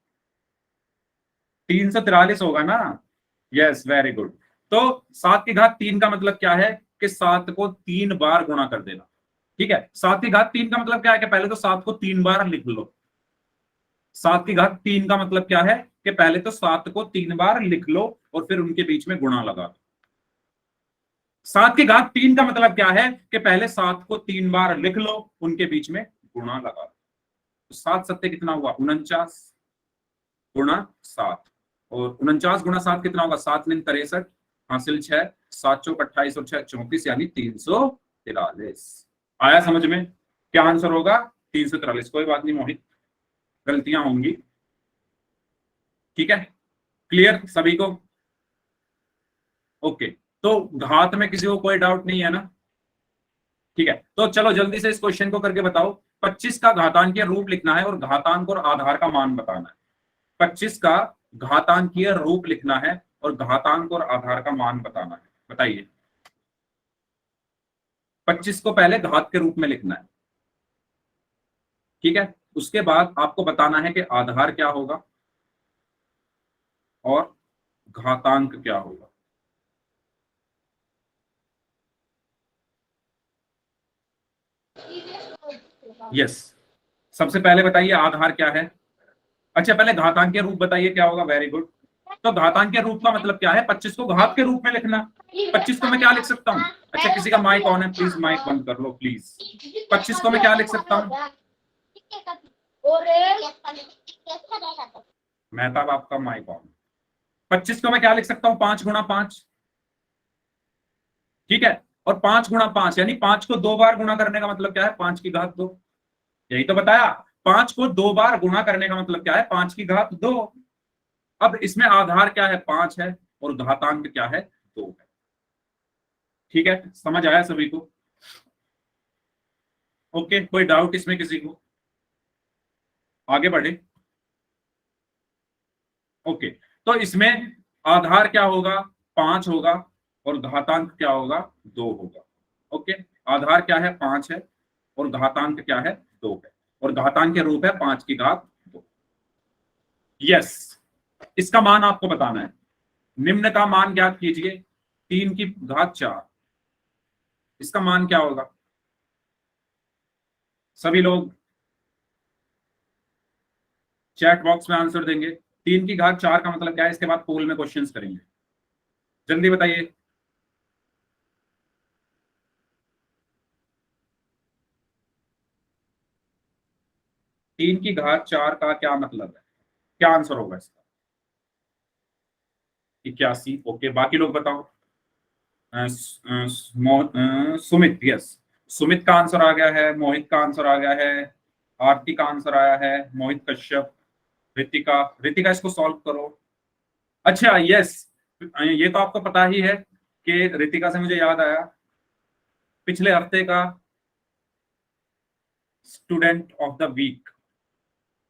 343 होगा ना? Yes, very good. तो 7 की घात 3 का मतलब क्या है? कि 7 को 3 बार गुणा कर देना। ठीक है, 7 की घात 3 का मतलब क्या है? कि पहले तो 7 को 3 बार लिख लो। 7 की घात 3 का मतलब क्या है? कि पहले तो 7 को 3 बार लिख लो और फिर उनके बीच में गुणा लगा दो। 7 की घात 3 का मतलब क्या है? कि पहले 7 को 3 बार लिख लो, उनके बीच में गुणा लगा दो। तो 7 सत्ते कितना हुआ? 49 गुणा 7, और 49 गुणा 7 कितना होगा? 7 × 63, हासिल 6, 7 चौक 28 और 6 34, यानी 343। आया समझ में? क्या आंसर होगा? 343। कोई बात नहीं मोहित, गलतियां होंगी। ठीक है, क्लियर सभी को? ओके, तो घात में किसी को कोई डाउट नहीं है ना? ठीक है, तो चलो जल्दी से इस क्वेश्चन को करके बताओ। 25 का घातांकीय रूप लिखना है और घातांक और आधार का मान बताना है। 25 का घातांकीय रूप लिखना है और घातांक और आधार का मान बताना है। बताइए, 25 को पहले घात के रूप में लिखना है। ठीक है, उसके बाद आपको बताना है कि आधार क्या होगा और घातांक क्या होगा। यस, सबसे पहले बताइए आधार क्या है। अच्छा, पहले घातांकीय रूप बताइए क्या होगा। Very good. तो घातांकीय रूप का मतलब क्या है? 25 को घात के रूप में लिखना। 25 को मैं क्या लिख सकता हूँ? अच्छा, किसी का माइक ऑन है, प्लीज माइक बंद कर लो प्लीज। 25 को मैं क्या लिख सकता हूँ? मेहताब आपका माइक ऑन। 25 को मैं क्या लिख सकता हूं, 5 × 5, ठीक है। और 5 × 5 यानी 5 को 2 बार गुणा करने का मतलब क्या है, 5 की घात 2। यही तो बताया, 5 को 2 बार गुणा करने का मतलब क्या है, 5 की घात 2। अब इसमें आधार क्या है, 5 है, और घातांक क्या है, 2 है। ठीक है, समझ आया सभी को? ओके, कोई डाउट इसमें किसी को? आगे बढ़े। ओके, तो इसमें आधार क्या होगा, 5 होगा, और घातांक क्या होगा, 2 होगा। ओके, आधार क्या है, 5 है, और घातांक क्या है, 2 है, और घातांक के रूप है 5 की घात 2। यस, इसका मान आपको बताना है। निम्न का मान ज्ञात कीजिए, 3 की घात 4। इसका मान क्या होगा? सभी लोग चैट बॉक्स में आंसर देंगे। 3 की घात 4 का मतलब क्या है, इसके बाद पोल में क्वेश्चंस करेंगे, जल्दी बताइए। 3 की घात 4 का क्या मतलब है, क्या आंसर होगा इसका? 81। ओके, बाकी लोग बताओ। सुमित, यस, सुमित का आंसर आ गया है, मोहित का आंसर आ गया है, आरती का आंसर आया है, मोहित कश्यप, रितिका। रितिका इसको सॉल्व करो। अच्छा, यस, ये तो आपको पता ही है कि रितिका से मुझे याद आया, पिछले हफ्ते का स्टूडेंट ऑफ द वीक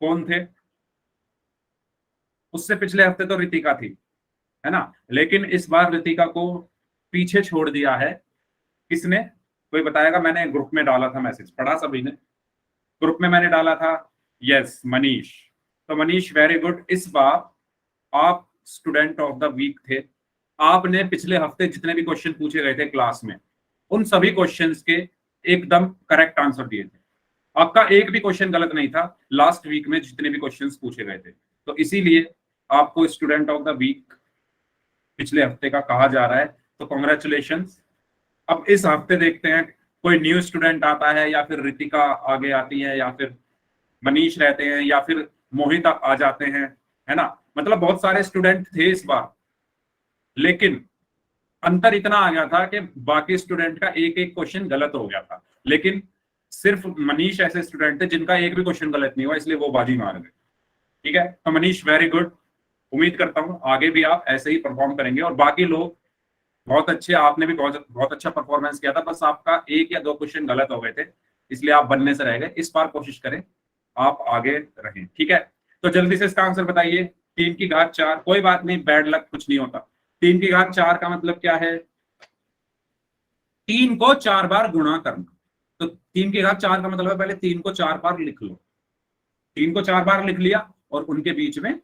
कौन थे? उससे पिछले हफ्ते तो रितिका थी, है ना, लेकिन इस बार रितिका को पीछे छोड़ दिया है। किसने? कोई बताएगा? मैंने ग्रुप में डाला था मैसेज, पढ़ा सभी ने? ग्रुप में मैंने डाला था, यस, मनीष। तो मनीष, वेरी गुड, इस बार आप स्टूडेंट ऑफ द वीक थे। आपने पिछले हफ्ते जितने भी क्वेश्चन पूछे गए थे क्लास में, उन सभी क्वेश्चंस के एकदम करेक्ट आंसर दिए थे। आपका एक भी क्वेश्चन गलत नहीं था लास्ट वीक में जितने भी क्वेश्चंस पूछे गए थे। तो इसीलिए आपको स्टूडेंट ऑफ द वीक पिछले हफ्ते का कहा जा रहा है। तो कॉन्ग्रेचुलेशन। अब इस हफ्ते देखते हैं कोई न्यू स्टूडेंट आता है, या फिर रितिका आगे आती है, या फिर मनीष रहते हैं, या फिर मोहित आ जाते हैं, है ना। मतलब बहुत सारे स्टूडेंट थे इस बार, लेकिन अंतर इतना आ गया था कि बाकी स्टूडेंट का एक एक क्वेश्चन गलत हो गया था, लेकिन सिर्फ मनीष ऐसे स्टूडेंट थे जिनका एक भी क्वेश्चन गलत नहीं हुआ, इसलिए वो बाजी मार गए। ठीक है, तो मनीष, वेरी गुड। उम्मीद करता हूं आगे भी आप ऐसे ही परफॉर्म करेंगे, और बाकी लोग बहुत अच्छे, आपने भी बहुत बहुत अच्छा परफॉर्मेंस किया था, बस आपका एक या दो क्वेश्चन गलत हो गए थे, इसलिए आप बनने से रह गए। इस बार कोशिश करें आप आगे रहें, ठीक है। तो जल्दी से इसका आंसर बताइए। 3 की घात 4, कोई बात नहीं, बैड लक, कुछ नहीं होता। 3 की घात 4 का मतलब क्या है, 3 को 4 बार गुणा करना। तो 3 की घात 4 का मतलब है, पहले 3 को 4 बार लिख लो। 3 को 4 बार लिख लिया, और उनके बीच में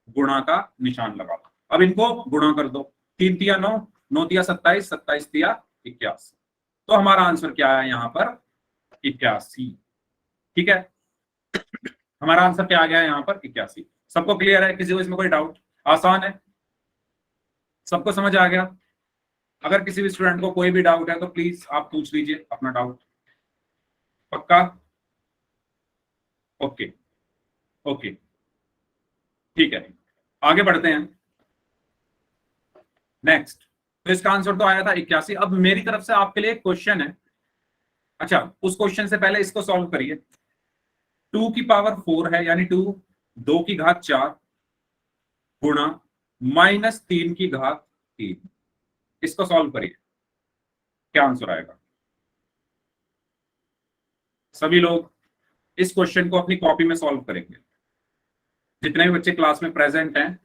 गुणा का निशान लगा दो। अब इनको गुणा कर दो। 3 तिया 9, 9 तिया 27, 27 तिया 81। तो हमारा आंसर क्या है यहाँ पर, 81। ठीक है, हमारा आंसर क्या आ गया है यहाँ पर, 81। सबको क्लियर है? किसी को इसमें कोई डाउट? आसान है, सबको समझ आ गया? अगर किसी भी स्टूडेंट को कोई भी डाउट है तो प्लीज आप पूछ लीजिए अपना डाउट। पक्का? ओके, ओके, ठीक है, आगे बढ़ते हैं। नेक्स्ट, तो इसका आंसर तो आया था 81। अब मेरी तरफ से आपके लिए एक क्वेश्चन है। अच्छा, उस क्वेश्चन से पहले इसको सॉल्व करिए। 2 की पावर 4 है, यानी 2 की घात 4 गुणा -3 की घात 3। इसको सॉल्व करिए, क्या आंसर आएगा? सभी लोग इस क्वेश्चन को अपनी कॉपी में सॉल्व करेंगे। जितने भी बच्चे क्लास में प्रेजेंट हैं,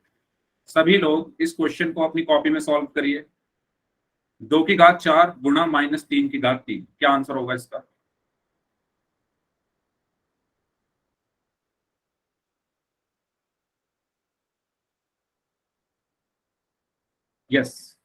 सभी लोग इस क्वेश्चन को अपनी कॉपी में सॉल्व करिए। 2 की घात 4 गुणा -3 की घात 3, क्या आंसर होगा इसका? यस,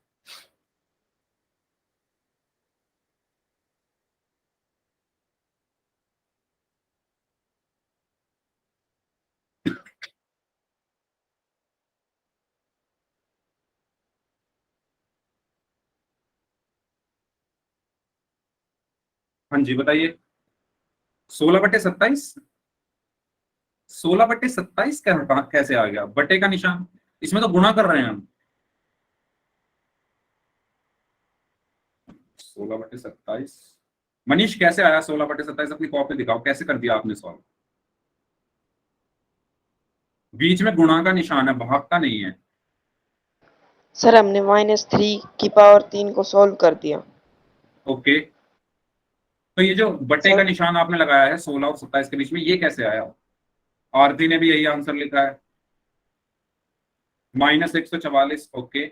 हाँ जी, बताइए। 16/27। 16/27 कैसे आ गया? बटे का निशान, इसमें तो गुणा कर रहे हैं हम। 16/27 मनीष कैसे आया 16/27? अपनी कॉपी दिखाओ, कैसे कर दिया आपने सॉल्व? बीच में गुणा का निशान है, भाग का नहीं है। सर हमने -3 की पावर 3 को सॉल्व कर दिया। ओके, तो ये जो बटे का सर निशान आपने लगाया है 16 और 27 के बीच में, ये कैसे आया? आरती ने भी यही आंसर लिखा है, -144। ओके,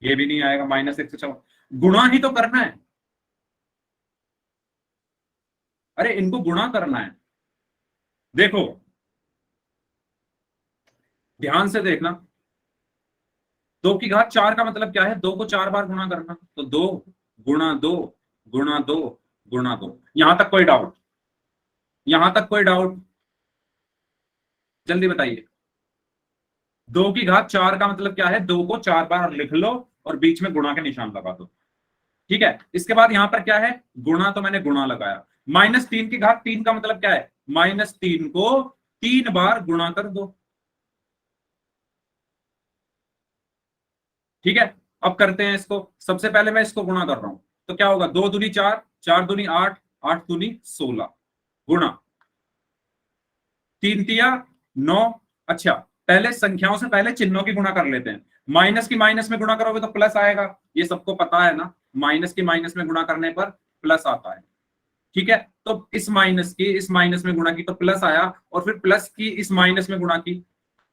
ये भी नहीं आएगा, -144। गुणा ही तो करना है, अरे इनको गुणा करना है। देखो ध्यान से देखना, 2 की घात 4 का मतलब क्या है? 2 को 4 बार गुणा करना, तो 2 गुणा 2 गुणा 2 गुणा 2। यहां तक कोई डाउट? यहां तक कोई डाउट? जल्दी बताइए। 2 की घात 4 का मतलब क्या है? 2 को 4 बार लिख लो और बीच में गुणा के निशान लगा दो। ठीक है, इसके बाद यहां पर क्या है? गुणा, तो मैंने गुणा लगाया। -3 की घात 3 का मतलब क्या है? -3 को 3 बार गुणा कर दो। ठीक है, अब करते हैं इसको। सबसे पहले मैं इसको गुणा कर रहा हूं, तो क्या होगा? 2 दूनी 4, 4 दूनी 8, 8 दूनी 16, गुणा 3 तिया 9। अच्छा, पहले संख्याओं से पहले चिन्हों की गुणा कर लेते हैं। माइनस की माइनस में गुणा करोगे तो प्लस आएगा, ये सबको पता है ना। माइनस की माइनस में गुणा करने पर प्लस आता है। ठीक है, तो इस माइनस की इस माइनस में गुणा की तो प्लस आया, और फिर प्लस की इस माइनस में गुणा की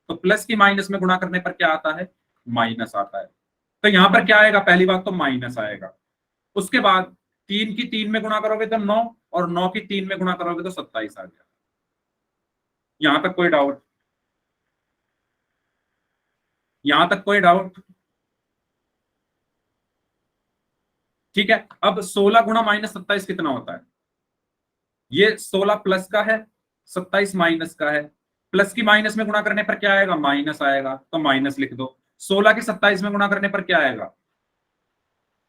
तो प्लस की माइनस में गुणा करने पर क्या आता है? माइनस आता है। तो यहां पर क्या आएगा? पहली बात तो माइनस आएगा। उसके बाद 3 की 3 में गुणा करोगे तो 9, और 9 की 3 में गुणा करोगे तो 27 आ गया। यहां तक कोई डाउट? यहां तक कोई डाउट? ठीक है, अब 16 गुणा -27 कितना होता है? ये 16 प्लस का है, 27 माइनस का है। प्लस की माइनस में गुणा करने पर क्या आएगा? माइनस आएगा, तो माइनस लिख दो। 16 की 27 में गुणा करने पर क्या आएगा?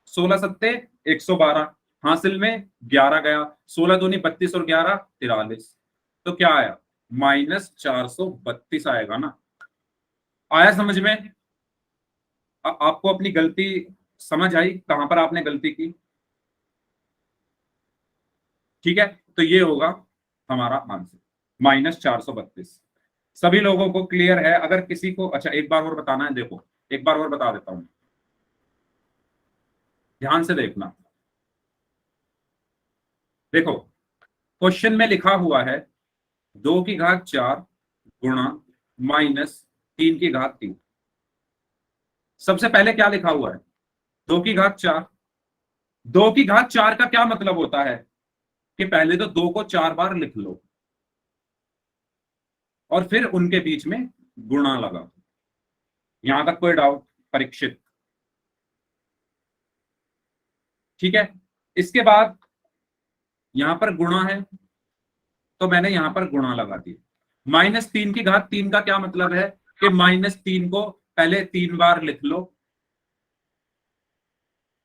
16 सत्ते 112, हासिल में 11 गया। 16 दूनी 32 और 11 43, तो क्या आया? -432 आएगा ना। आया समझ में? आपको अपनी गलती समझ आई, कहां पर आपने गलती की? ठीक है, तो ये होगा हमारा आंसर, -432। सभी लोगों को क्लियर है? अगर किसी को, अच्छा एक बार और बताना है, देखो एक बार और बता देता हूं, ध्यान से देखना। देखो क्वेश्चन में लिखा हुआ है 2 की घात 4 गुणा -3 की घात 3। सबसे पहले क्या लिखा हुआ है? 2 की घात 4। 2 की घात 4 का क्या मतलब होता है? कि पहले तो 2 को 4 बार लिख लो और फिर उनके बीच में गुणा लगा। यहां तक कोई डाउट परीक्षित? ठीक है, इसके बाद यहां पर गुणा है, तो मैंने यहां पर गुणा लगा दिया। -3 की घात 3 का क्या मतलब है? कि -3 को पहले 3 बार लिख लो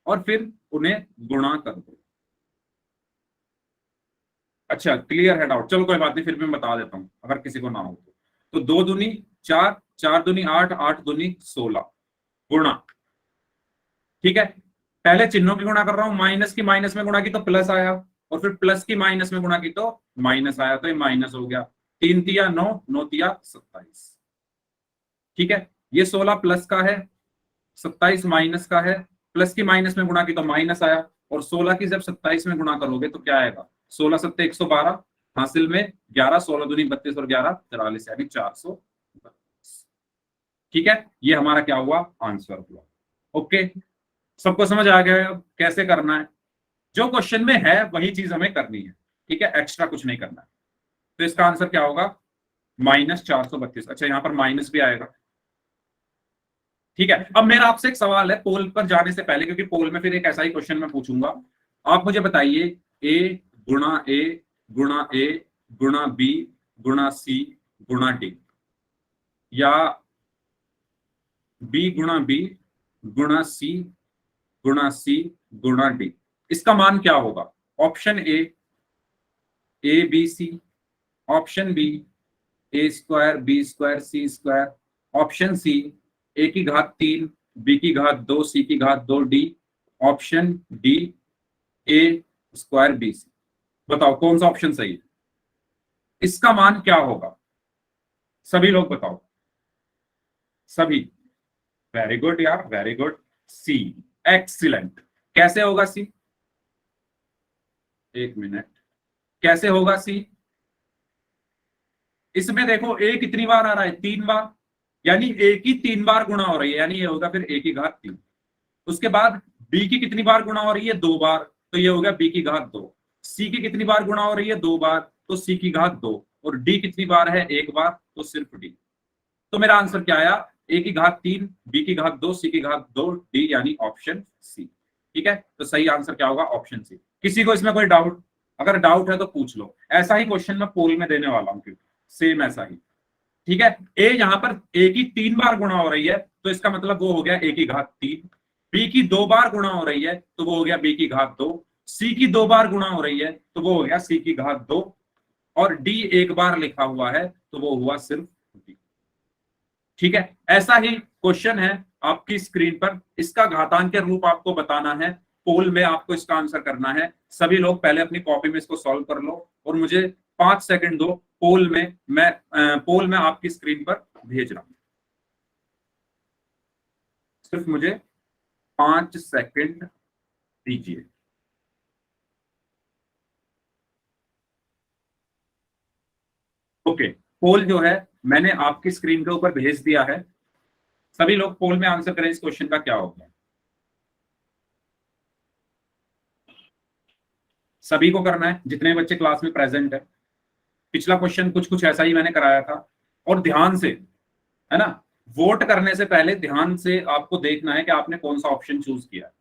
और फिर उन्हें गुणा कर दो। अच्छा क्लियर है डाउट? चलो कोई बात नहीं, फिर भी मैं बता देता हूं अगर किसी को ना हो तो। 2 दूनी 4, 4 दूनी 8, 8 दूनी 16, गुणा। ठीक है, पहले चिन्हों की गुणा कर रहा हूं। माइनस की माइनस में गुणा की तो प्लस आया, और फिर प्लस की माइनस में गुणा की तो माइनस आया, तो ये माइनस हो गया। 3 तिया 9, 9 तिया 27। ठीक है, ये 16 प्लस का है, 27 माइनस का है। प्लस की माइनस में गुणा की तो माइनस आया, और 16 की जब 27 में गुणा करोगे तो क्या आएगा? 16 सत्ते 112, हासिल में 11, 16 दूनी 32 और 11 43, यानी 432। ठीक है, ये हमारा क्या हुआ? आंसर हुआ। ओके, सबको समझ आ गया है अब कैसे करना है? जो क्वेश्चन में है वही चीज हमें करनी है। ठीक है, एक्स्ट्रा कुछ नहीं करना है। तो इसका आंसर क्या होगा? -432। अच्छा, यहां पर माइनस भी आएगा। ठीक है, अब मेरा आपसे एक सवाल है पोल पर जाने से पहले, क्योंकि पोल में फिर एक ऐसा ही क्वेश्चन मैं पूछूंगा। आप मुझे बताइए, ए गुणा ए गुणा ए गुणा बी गुणा सी गुणा डी, या बी गुणा बी गुणा सी गुणा सी गुणा डी, इसका मान क्या होगा? Option A, A B C. Option B A square B square C square, option C A की घात 3 बी की घात 2 सी की घात 2 D, option D A square B C. बताओ कौन सा ऑप्शन सही है, इसका मान क्या होगा? सभी लोग बताओ, सभी। वेरी गुड यार, वेरी गुड, सी। एक्सीलेंट। कैसे होगा सी? एक मिनट, कैसे होगा सी? इसमें देखो ए कितनी बार आ रहा है? 3 बार, यानी ए की 3 बार गुणा हो रही है, यानी ये होगा फिर ए की घात 3। उसके बाद बी की कितनी बार गुणा हो रही है? 2 बार, तो ये हो गया बी की घात 2। सी की कितनी बार गुणा हो रही है? 2 बार, तो सी की घात 2। और डी कितनी बार है? 1 बार, तो सिर्फ डी। तो मेरा आंसर क्या आया? ए की घात 3 बी की घात 2 सी की घात 2 डी, यानी ऑप्शन सी। ठीक है, तो सही आंसर क्या होगा? Option C. किसी को इसमें कोई डाउट? अगर डाउट है तो पूछ लो। ऐसा ही क्वेश्चन मैं पोल में देने वाला हूँ, सेम ऐसा ही। ठीक है, ए यहां पर ए की 3 बार गुणा हो रही है, तो इसका मतलब वो हो गया ए की घात 3। बी की 2 बार गुणा हो रही है, तो वो हो गया बी की घात 2। सी की 2 बार गुणा हो रही है, तो वो हो गया सी की घात 2। और डी 1 बार लिखा हुआ है, तो वो हुआ सिर्फ डी। ठीक है, ऐसा ही क्वेश्चन है आपकी स्क्रीन पर। इसका घातांक के रूप आपको बताना है, पोल में आपको इसका आंसर करना है। सभी लोग पहले अपनी कॉपी में इसको सॉल्व कर लो और मुझे 5 सेकंड दो। पोल में मैं पोल में आपकी स्क्रीन पर भेज रहा हूं, सिर्फ मुझे 5 सेकंड दीजिए। ओके, पोल जो है मैंने आपकी स्क्रीन के ऊपर भेज दिया है। सभी लोग पोल में आंसर करें, इस क्वेश्चन का क्या होगा। सभी को करना है, जितने बच्चे क्लास में प्रेजेंट है। पिछला क्वेश्चन कुछ कुछ ऐसा ही मैंने कराया था। और ध्यान से, है ना, वोट करने से पहले ध्यान से आपको देखना है कि आपने कौन सा ऑप्शन चूज किया है।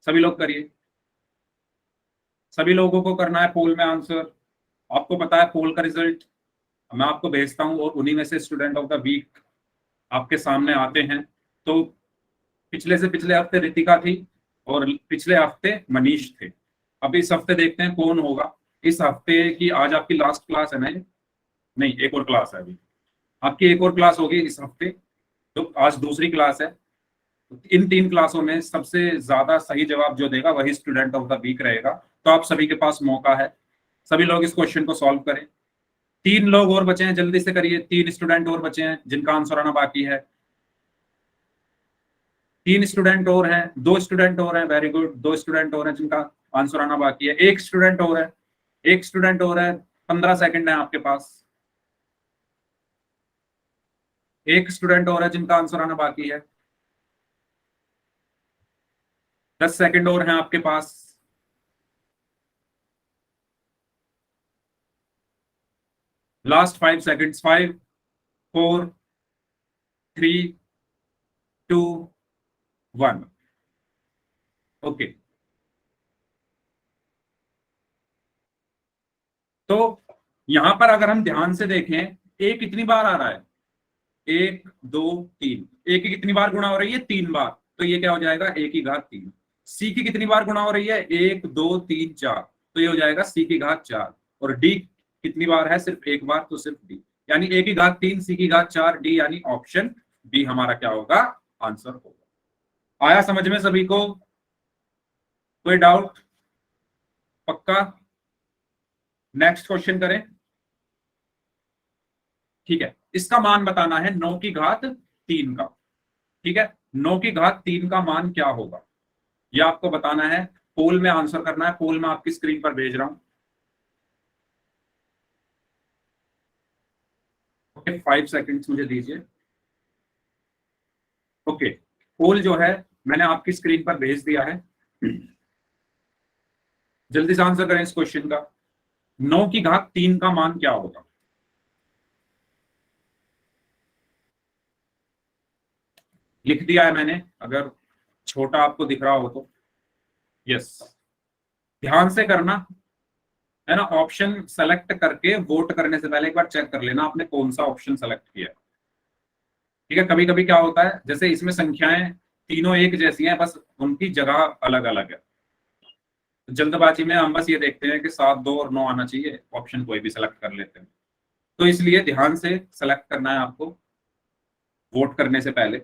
सभी लोग करिए, सभी लोगों को करना है पोल में आंसर। आपको पता है पोल का रिजल्ट मैं आपको भेजता हूं, और उन्हीं में से स्टूडेंट ऑफ द वीक आपके सामने आते हैं। तो पिछले से पिछले हफ्ते रितिका थी और पिछले हफ्ते मनीष थे। अब इस हफ्ते देखते हैं कौन होगा। इस हफ्ते की आज आपकी लास्ट क्लास है ना? नहीं, एक और क्लास है अभी आपकी, एक और क्लास होगी इस हफ्ते, तो आज दूसरी क्लास है। इन 3 क्लासों में सबसे ज्यादा सही जवाब जो देगा वही स्टूडेंट ऑफ द वीक रहेगा। तो आप सभी के पास मौका है, सभी लोग इस क्वेश्चन को सॉल्व करें। 3 लोग और बचे हैं, जल्दी से करिए। 3 स्टूडेंट और बचे हैं जिनका आंसर आना बाकी है। 3 स्टूडेंट और हैं, 2 स्टूडेंट और हैं, वेरी गुड। 2 स्टूडेंट और हैं जिनका आंसर आना बाकी है। 1 स्टूडेंट और है, 1 स्टूडेंट और है। 15 सेकंड है आपके पास। 1 स्टूडेंट और है जिनका आंसर आना बाकी है। 10 सेकंड और हैं आपके पास। Last 5 seconds, 5 4 3 2 1। ओके, तो यहां पर अगर हम ध्यान से देखें, ए कितनी बार आ रहा है? 1 2 3। ए की कितनी बार गुणा हो रही है? 3 बार, तो ये क्या हो जाएगा? ए की घात 3। सी की कितनी बार गुणा हो रही है? 1 2 3 4, तो ये हो जाएगा सी की घात 4। और डी कितनी बार है? सिर्फ 1 बार, तो सिर्फ डी, यानी ए की घात 3 सी की घात 4 डी, यानी ऑप्शन बी हमारा क्या होगा? आंसर होगा। आया समझ में सभी को? कोई डाउट? पक्का? नेक्स्ट क्वेश्चन करें। ठीक है, इसका मान बताना है 9 की घात 3 का। ठीक है, 9 की घात 3 का मान क्या होगा, ये आपको बताना है। पोल में आंसर करना है, पोल में आपकी स्क्रीन पर भेज रहा हूं। ओके, 5 सेकंड्स मुझे दीजिए। ओके, पोल जो है मैंने आपकी स्क्रीन पर भेज दिया है। जल्दी से आंसर करें इस क्वेश्चन का। 9 की घात 3 का मान क्या होगा? लिख दिया है मैंने, अगर छोटा आपको दिख रहा हो तो। यस, ध्यान से करना, है ना। ऑप्शन सेलेक्ट करके वोट करने से पहले एक बार चेक कर लेना आपने कौन सा ऑप्शन सेलेक्ट किया है। ठीक है, कभी कभी क्या होता है, जैसे इसमें संख्याएं तीनों एक जैसी हैं, बस उनकी जगह अलग अलग है। जल्दबाजी में हम बस ये देखते हैं कि 7 2 और 9 आना चाहिए, ऑप्शन कोई भी सेलेक्ट कर लेते हैं। तो इसलिए ध्यान से सेलेक्ट करना है आपको वोट करने से पहले।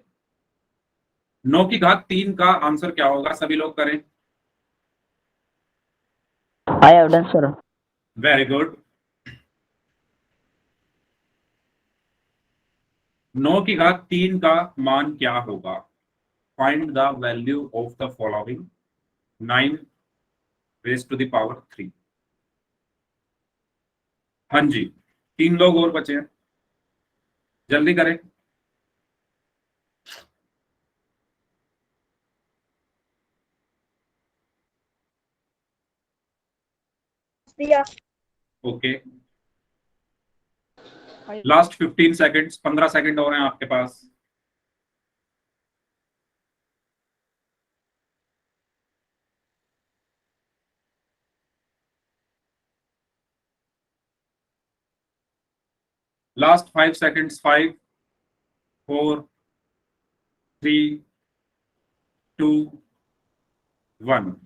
9 की घात 3 का आंसर क्या होगा, सभी लोग करें। I have done, sir. Very good. 9 की घात 3 का मान क्या होगा? Find the value of the following 9 raise to the power 3। हाँ जी, 3 लोग और बचे हैं, जल्दी करें। ओके, लास्ट 15 सेकंड्स, 15 सेकंड और हैं आपके पास। Last 5 seconds, 5 4 3 2 1।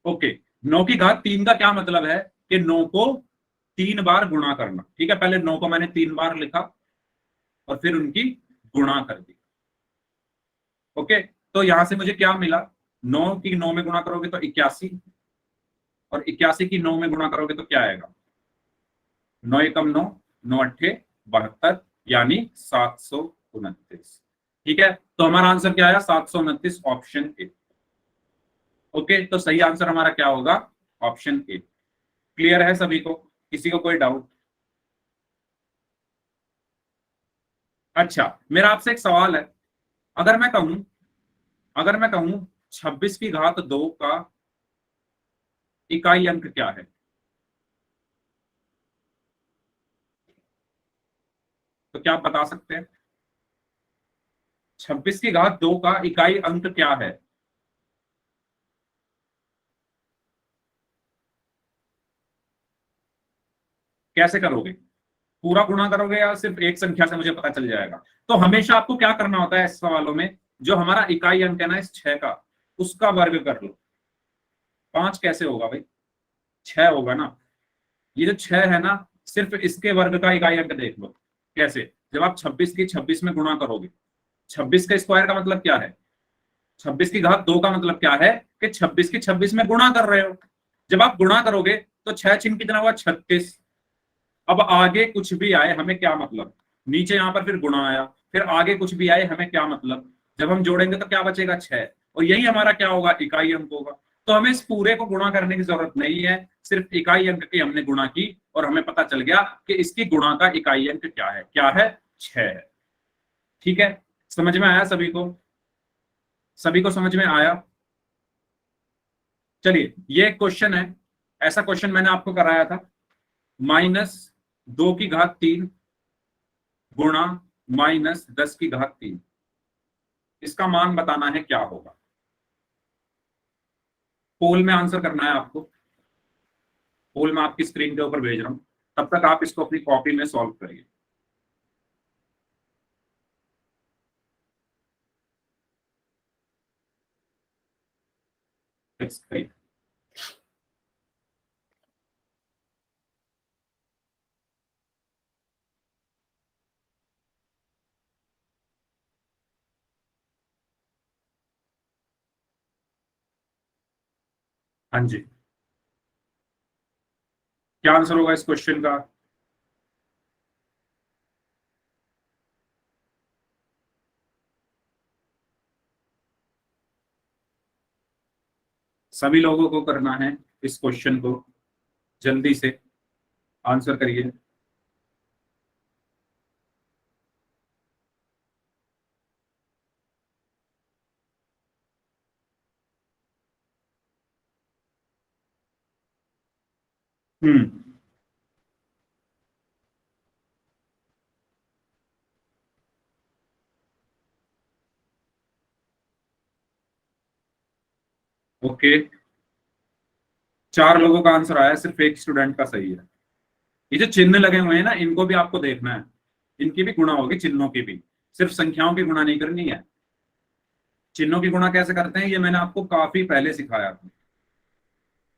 ओके, 9 की घात 3 का क्या मतलब है कि 9 को 3 बार गुणा करना। ठीक है, पहले 9 को मैंने 3 बार लिखा और फिर उनकी गुणा कर दी। ओके, तो यहां से मुझे क्या मिला? 9 की 9 में गुणा करोगे तो 81, और 81 की 9 में गुणा करोगे तो क्या आएगा? 9 एकम 9, 9 अट्ठे 72, यानी 729। ठीक है, तो हमारा आंसर क्या आया? 729, ऑप्शन ए। ओके, तो सही आंसर हमारा क्या होगा? ऑप्शन ए। क्लियर है सभी को? किसी को कोई डाउट? अच्छा, मेरा आपसे एक सवाल है। अगर मैं कहूं अगर मैं कहूं 26 की घात 2 का इकाई अंक क्या है, तो क्या आप बता सकते हैं? 26 की घात 2 का इकाई अंक क्या है? कैसे करोगे? पूरा गुणा करोगे या सिर्फ एक संख्या से मुझे पता चल जाएगा? तो हमेशा आपको क्या करना होता है इस सवालों में, जो हमारा इकाई अंक है ना इस 6 का, उसका वर्ग कर लो। 5 कैसे होगा भाई? 6 होगा ना। ये जो 6 है ना, सिर्फ इसके वर्ग का इकाई अंक देख लो। कैसे? जब आप 26 की 26 में गुणा करोगे, 26 के स्क्वायर का मतलब क्या है? 26 की घात 2 का मतलब क्या है कि 26 की 26 में गुणा कर रहे हो। जब आप गुणा करोगे तो 6 छिन कितना हुआ? 36। अब आगे कुछ भी आए हमें क्या मतलब? नीचे यहां पर फिर गुणा आया, फिर आगे कुछ भी आए हमें क्या मतलब? जब हम जोड़ेंगे तो क्या बचेगा? 6। और यही हमारा क्या होगा? इकाई अंक होगा। तो हमें इस पूरे को गुणा करने की जरूरत नहीं है, सिर्फ इकाई अंक की हमने गुणा की और हमें पता चल गया कि इसकी गुणा का इकाई अंक क्या है। क्या है? 6 है। ठीक है, समझ में आया सभी को? सभी को समझ में आया? चलिए, ये एक क्वेश्चन है, ऐसा क्वेश्चन मैंने आपको कराया था। -2 की घात 3 गुणा -10 की घात 3, इसका मान बताना है क्या होगा। पोल में आंसर करना है आपको। पोल में आपकी स्क्रीन के ऊपर भेज रहा हूं, तब तक आप इसको अपनी कॉपी में सॉल्व करिए। हाँ जी, क्या आंसर होगा इस क्वेश्चन का? सभी लोगों को करना है इस क्वेश्चन को, जल्दी से आंसर करिए। हम्म, ओके, 4 लोगों का आंसर आया, सिर्फ एक स्टूडेंट का सही है। ये जो चिन्ह लगे हुए हैं ना, इनको भी आपको देखना है, इनकी भी गुणा होगी, चिन्हों की भी। सिर्फ संख्याओं की गुणा नहीं करनी है। चिन्हों की गुणा कैसे करते हैं ये मैंने आपको काफी पहले सिखाया था।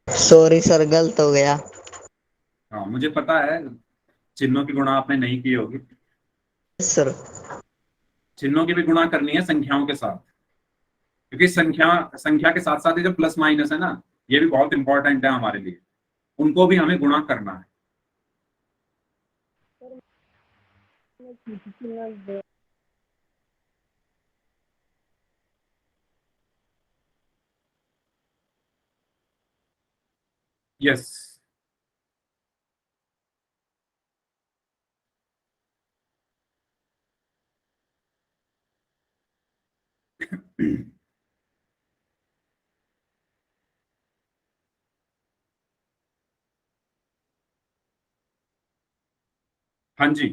सॉरी सर, गलत हो गया। हाँ मुझे पता है, चिन्हों की गुणा आपने नहीं की होगी। सर चिन्हों की भी गुणा करनी है संख्याओं के साथ, क्योंकि संख्या संख्या के साथ साथ ही जो प्लस माइनस है ना, ये भी बहुत इंपॉर्टेंट है हमारे लिए, उनको भी हमें गुणा करना है। यस। हाँ जी,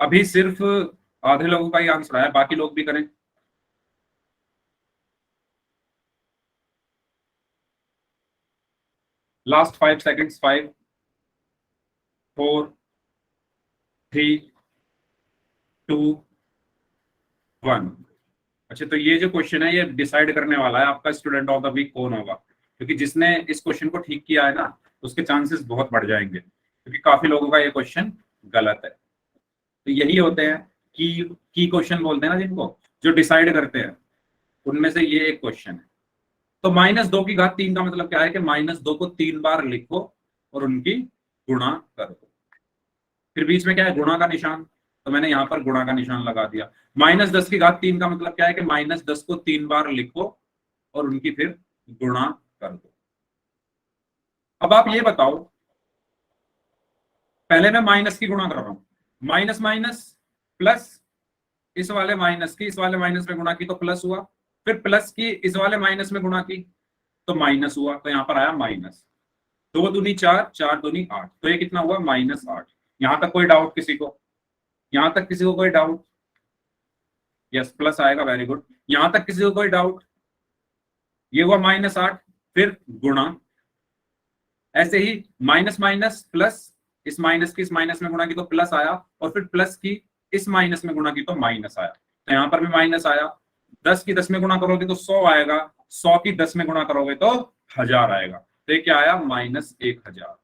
अभी सिर्फ आधे लोगों का ही आंसर आया, बाकी लोग भी करें। Last 5 seconds, 5, 4, 3, 2, 1। अच्छा, तो ये जो क्वेश्चन है ये डिसाइड करने वाला है आपका स्टूडेंट ऑफ द वीक कौन होगा, क्योंकि जिसने इस क्वेश्चन को ठीक किया है ना, उसके चांसेस बहुत बढ़ जाएंगे, क्योंकि काफी लोगों का ये क्वेश्चन गलत है। तो यही होते हैं की क्वेश्चन बोलते हैं ना जिनको, जो डिसाइड करते हैं, उनमें से ये एक क्वेश्चन है। तो -2 की घात 3 का मतलब क्या है कि -2 को 3 बार लिखो और उनकी गुणा कर दो। फिर बीच में क्या है, गुणा का निशान, तो मैंने यहां पर गुणा का निशान लगा दिया। -10 की घात 3 का मतलब क्या है कि -10 को 3 बार लिखो और उनकी फिर गुणा कर दो। अब आप ये बताओ, पहले मैं माइनस की गुणा कर रहा हूं, माइनस माइनस प्लस, इस वाले माइनस की इस वाले माइनस में गुणा की तो प्लस हुआ, फिर प्लस की इस वाले माइनस में गुणा की तो माइनस हुआ, तो यहां पर आया माइनस। 2 दूनी 4, 4 दूनी 8, तो ये कितना हुआ, -8। यहां तक कोई डाउट किसी को? यहां तक किसी को कोई डाउट? यस, प्लस आएगा, वेरी गुड। यहां तक किसी को कोई डाउट? ये हुआ -8, फिर गुणा, ऐसे ही माइनस माइनस प्लस, इस माइनस की इस माइनस में गुणा की तो प्लस आया, और फिर प्लस की इस माइनस में गुणा की तो माइनस आया, तो यहां पर भी माइनस आया। 10 की 10 में गुणा करोगे तो 100 आएगा, 100 की 10 में गुणा करोगे तो 1000 आएगा, तो ये क्या आया, -1000।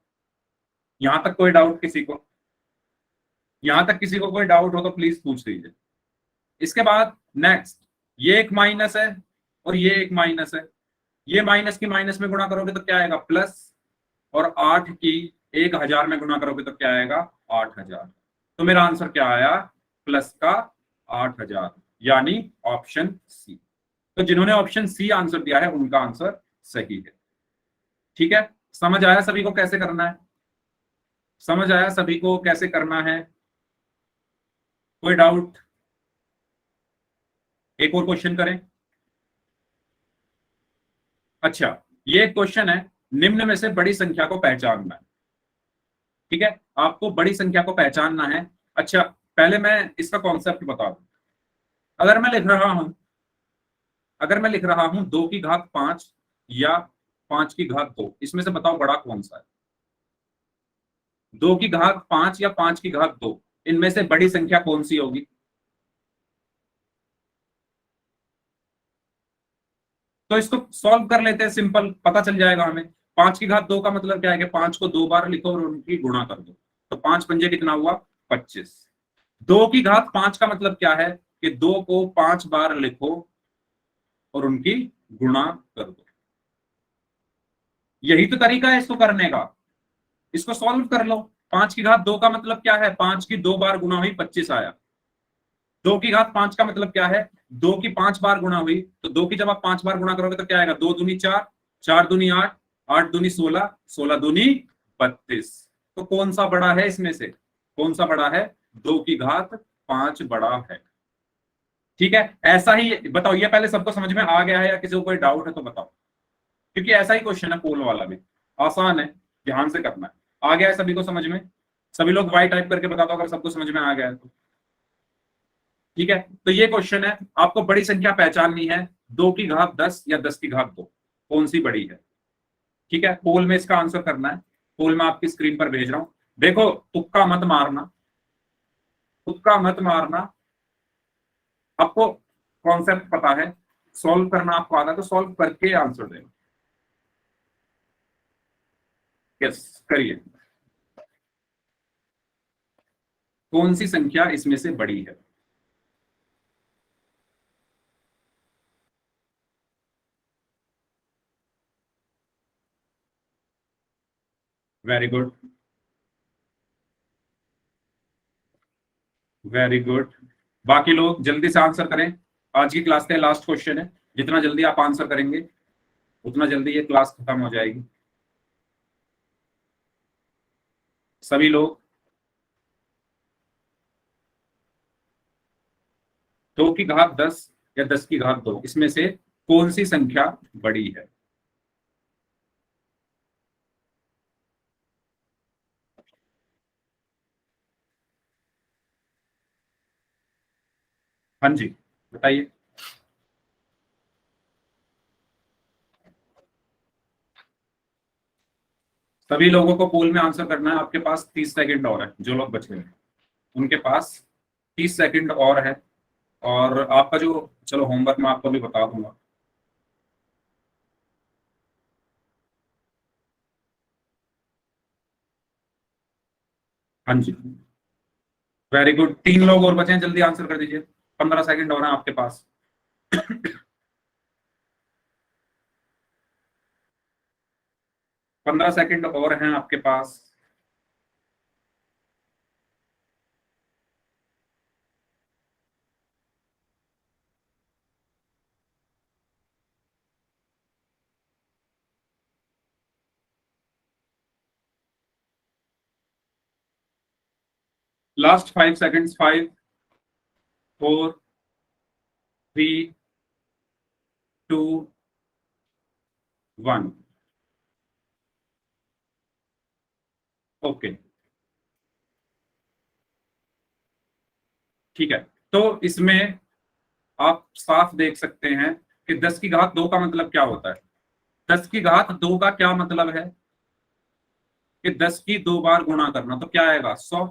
यहां तक कोई डाउट किसी को? यहां तक किसी को कोई डाउट हो तो प्लीज पूछ लीजिए। इसके बाद नेक्स्ट, ये एक माइनस है और ये एक माइनस है, ये माइनस की माइनस में गुणा करोगे तो क्या आएगा, प्लस, और 8 की 1000 में गुणा करोगे तो क्या आएगा, 8000। तो मेरा आंसर क्या आया, प्लस का 8000, यानी ऑप्शन सी। तो जिन्होंने ऑप्शन सी आंसर दिया है उनका आंसर सही है। ठीक है, समझ आया सभी को कैसे करना है? समझ आया सभी को कैसे करना है? कोई डाउट? एक और क्वेश्चन करें। अच्छा, ये एक क्वेश्चन है, निम्न में से बड़ी संख्या को पहचानना है। ठीक है, आपको बड़ी संख्या को पहचानना है। अच्छा, पहले मैं इसका कॉन्सेप्ट बता दूं। अगर मैं लिख रहा हूं अगर मैं लिख रहा हूं 2 की घात 5 या 5 की घात 2, इसमें से बताओ बड़ा कौन सा है? 2 की घात 5 या 5 की घात 2, इनमें से बड़ी संख्या कौन सी होगी? तो इसको सॉल्व कर लेते हैं, सिंपल पता चल जाएगा हमें। 5 की घात 2 का मतलब क्या है कि 5 को 2 बार लिखो और उनकी गुणा कर दो, तो 5 पंजे कितना हुआ, 25। 2 की घात 5 का मतलब क्या है कि 2 को 5 बार लिखो और उनकी गुणा कर दो। यही तो तरीका है इसको करने का, इसको सॉल्व कर लो। 5 की घात 2 का मतलब क्या है, 5 की 2 बार गुणा हुई 25 आया। 2 की घात 5 का मतलब क्या है, 2 की 5 बार गुणा हुई, तो 2 की जब आप 5 बार गुणा करोगे तो क्या आएगा, 2 दूनी 4, 4 दूनी 8, 8 दूनी 16, 16 दूनी 32। तो कौन सा बड़ा है इसमें से, कौन सा बड़ा है, 2 की घात 5 बड़ा है। ठीक है, ऐसा ही बताओ, ये पहले सबको समझ में आ गया है या किसी को कोई डाउट है तो बताओ, क्योंकि ऐसा ही क्वेश्चन है पोल वाला भी, आसान है, ध्यान से करना है। आ गया है सभी को समझ में? सभी लोग वाई टाइप करके बता दो अगर सबको समझ में आ गया है तो। ठीक है, तो ये क्वेश्चन है, आपको बड़ी संख्या पहचाननी है, 2 की घात 10 या 10 की घात 2, कौन सी बड़ी है? ठीक है, पोल में इसका आंसर करना है। पोल में आपकी स्क्रीन पर भेज रहा हूं, देखो, तुक्का मत मारना, तुक्का मत मारना। आपको कॉन्सेप्ट पता है, सॉल्व करना आपको आता है तो सॉल्व करके आंसर देना। यस करिए, कौन सी संख्या इसमें से बड़ी है? Very good, very good. बाकी लोग जल्दी से आंसर करें, आज की क्लास का लास्ट क्वेश्चन है। जितना जल्दी आप आंसर करेंगे उतना जल्दी ये क्लास खत्म हो जाएगी। सभी लोग 2 की घात 10 या 10 की घात 2 इसमें से कौन सी संख्या बड़ी है? हाँ जी बताइए। सभी लोगों को पोल में आंसर करना है। आपके पास 30 सेकंड और है। जो लोग बचे हैं उनके पास 30 सेकंड और है। और आपका जो, चलो होमवर्क मैं आपको भी बता दूंगा। हाँ जी वेरी गुड, 3 लोग और बचे हैं, जल्दी आंसर कर दीजिए। 15 सेकंड और हैं आपके पास। 15 सेकंड और हैं आपके पास। Last 5 seconds, 5 4 3 2 1। ओके ठीक है, तो इसमें आप साफ देख सकते हैं कि 10 की घात 2 का मतलब क्या होता है। 10 की घात 2 का क्या मतलब है कि 10 की 2 बार गुणा करना, तो क्या आएगा 100।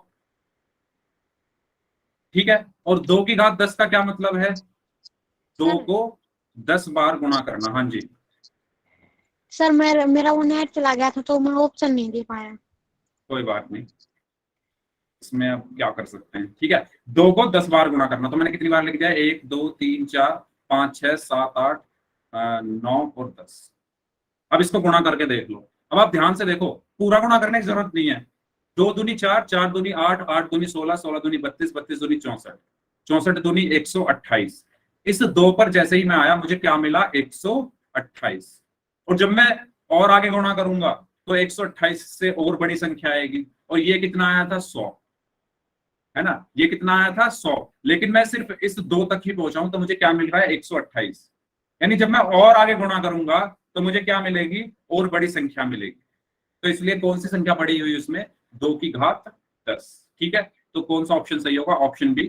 ठीक है, और 2 की घात 10 का क्या मतलब है? 2 सर को 10 बार गुणा करना। हाँ जी सर मेरा वो नेट चला गया था तो मैं ऑप्शन नहीं दे पाया। कोई बात नहीं, इसमें अब क्या कर सकते हैं। ठीक है, 2 को 10 बार गुणा करना, तो मैंने कितनी बार लिख दिया? 1 2 3 4 5 6 7 8 9 और 10। अब इसको गुणा करके देख लो। अब आप ध्यान से देखो, पूरा गुणा करने की जरूरत नहीं है। 2 दूनी 4, 4 दूनी 8, 8 दूनी 16, 16 दूनी 32, 32 दूनी 64, 64 दूनी 128। इस 2 पर जैसे ही मैं आया मुझे क्या मिला? 128। और जब मैं और आगे गुणा करूंगा तो 128 से और बड़ी संख्या आएगी। और ये कितना आया था? 100, है ना। ये कितना आया था? 100। लेकिन मैं सिर्फ इस 2 तक ही पहुंचा हूं तो मुझे क्या मिल रहा है? 128। यानी जब मैं और आगे गुणा करूंगा तो मुझे क्या मिलेगी? और बड़ी संख्या मिलेगी। तो इसलिए कौन सी संख्या बड़ी हुई उसमें? 2 की घात 10। ठीक है, तो कौन सा ऑप्शन सही होगा? Option B,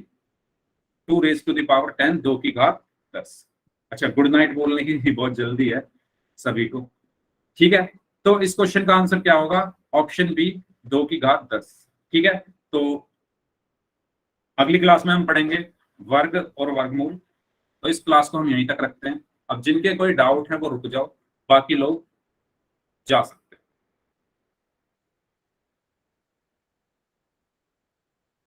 2 raise to the power 10, 2 की घात 10। अच्छा, गुड नाइट बोलने की बहुत जल्दी है सभी को। ठीक है, तो इस क्वेश्चन का आंसर क्या होगा? ऑप्शन बी, 2 की घात 10। ठीक है, तो अगली क्लास में हम पढ़ेंगे वर्ग और वर्गमूल। तो इस क्लास को हम यहीं तक रखते हैं। अब जिनके कोई डाउट है वो रुक जाओ, बाकी लोग जा सकते हैं।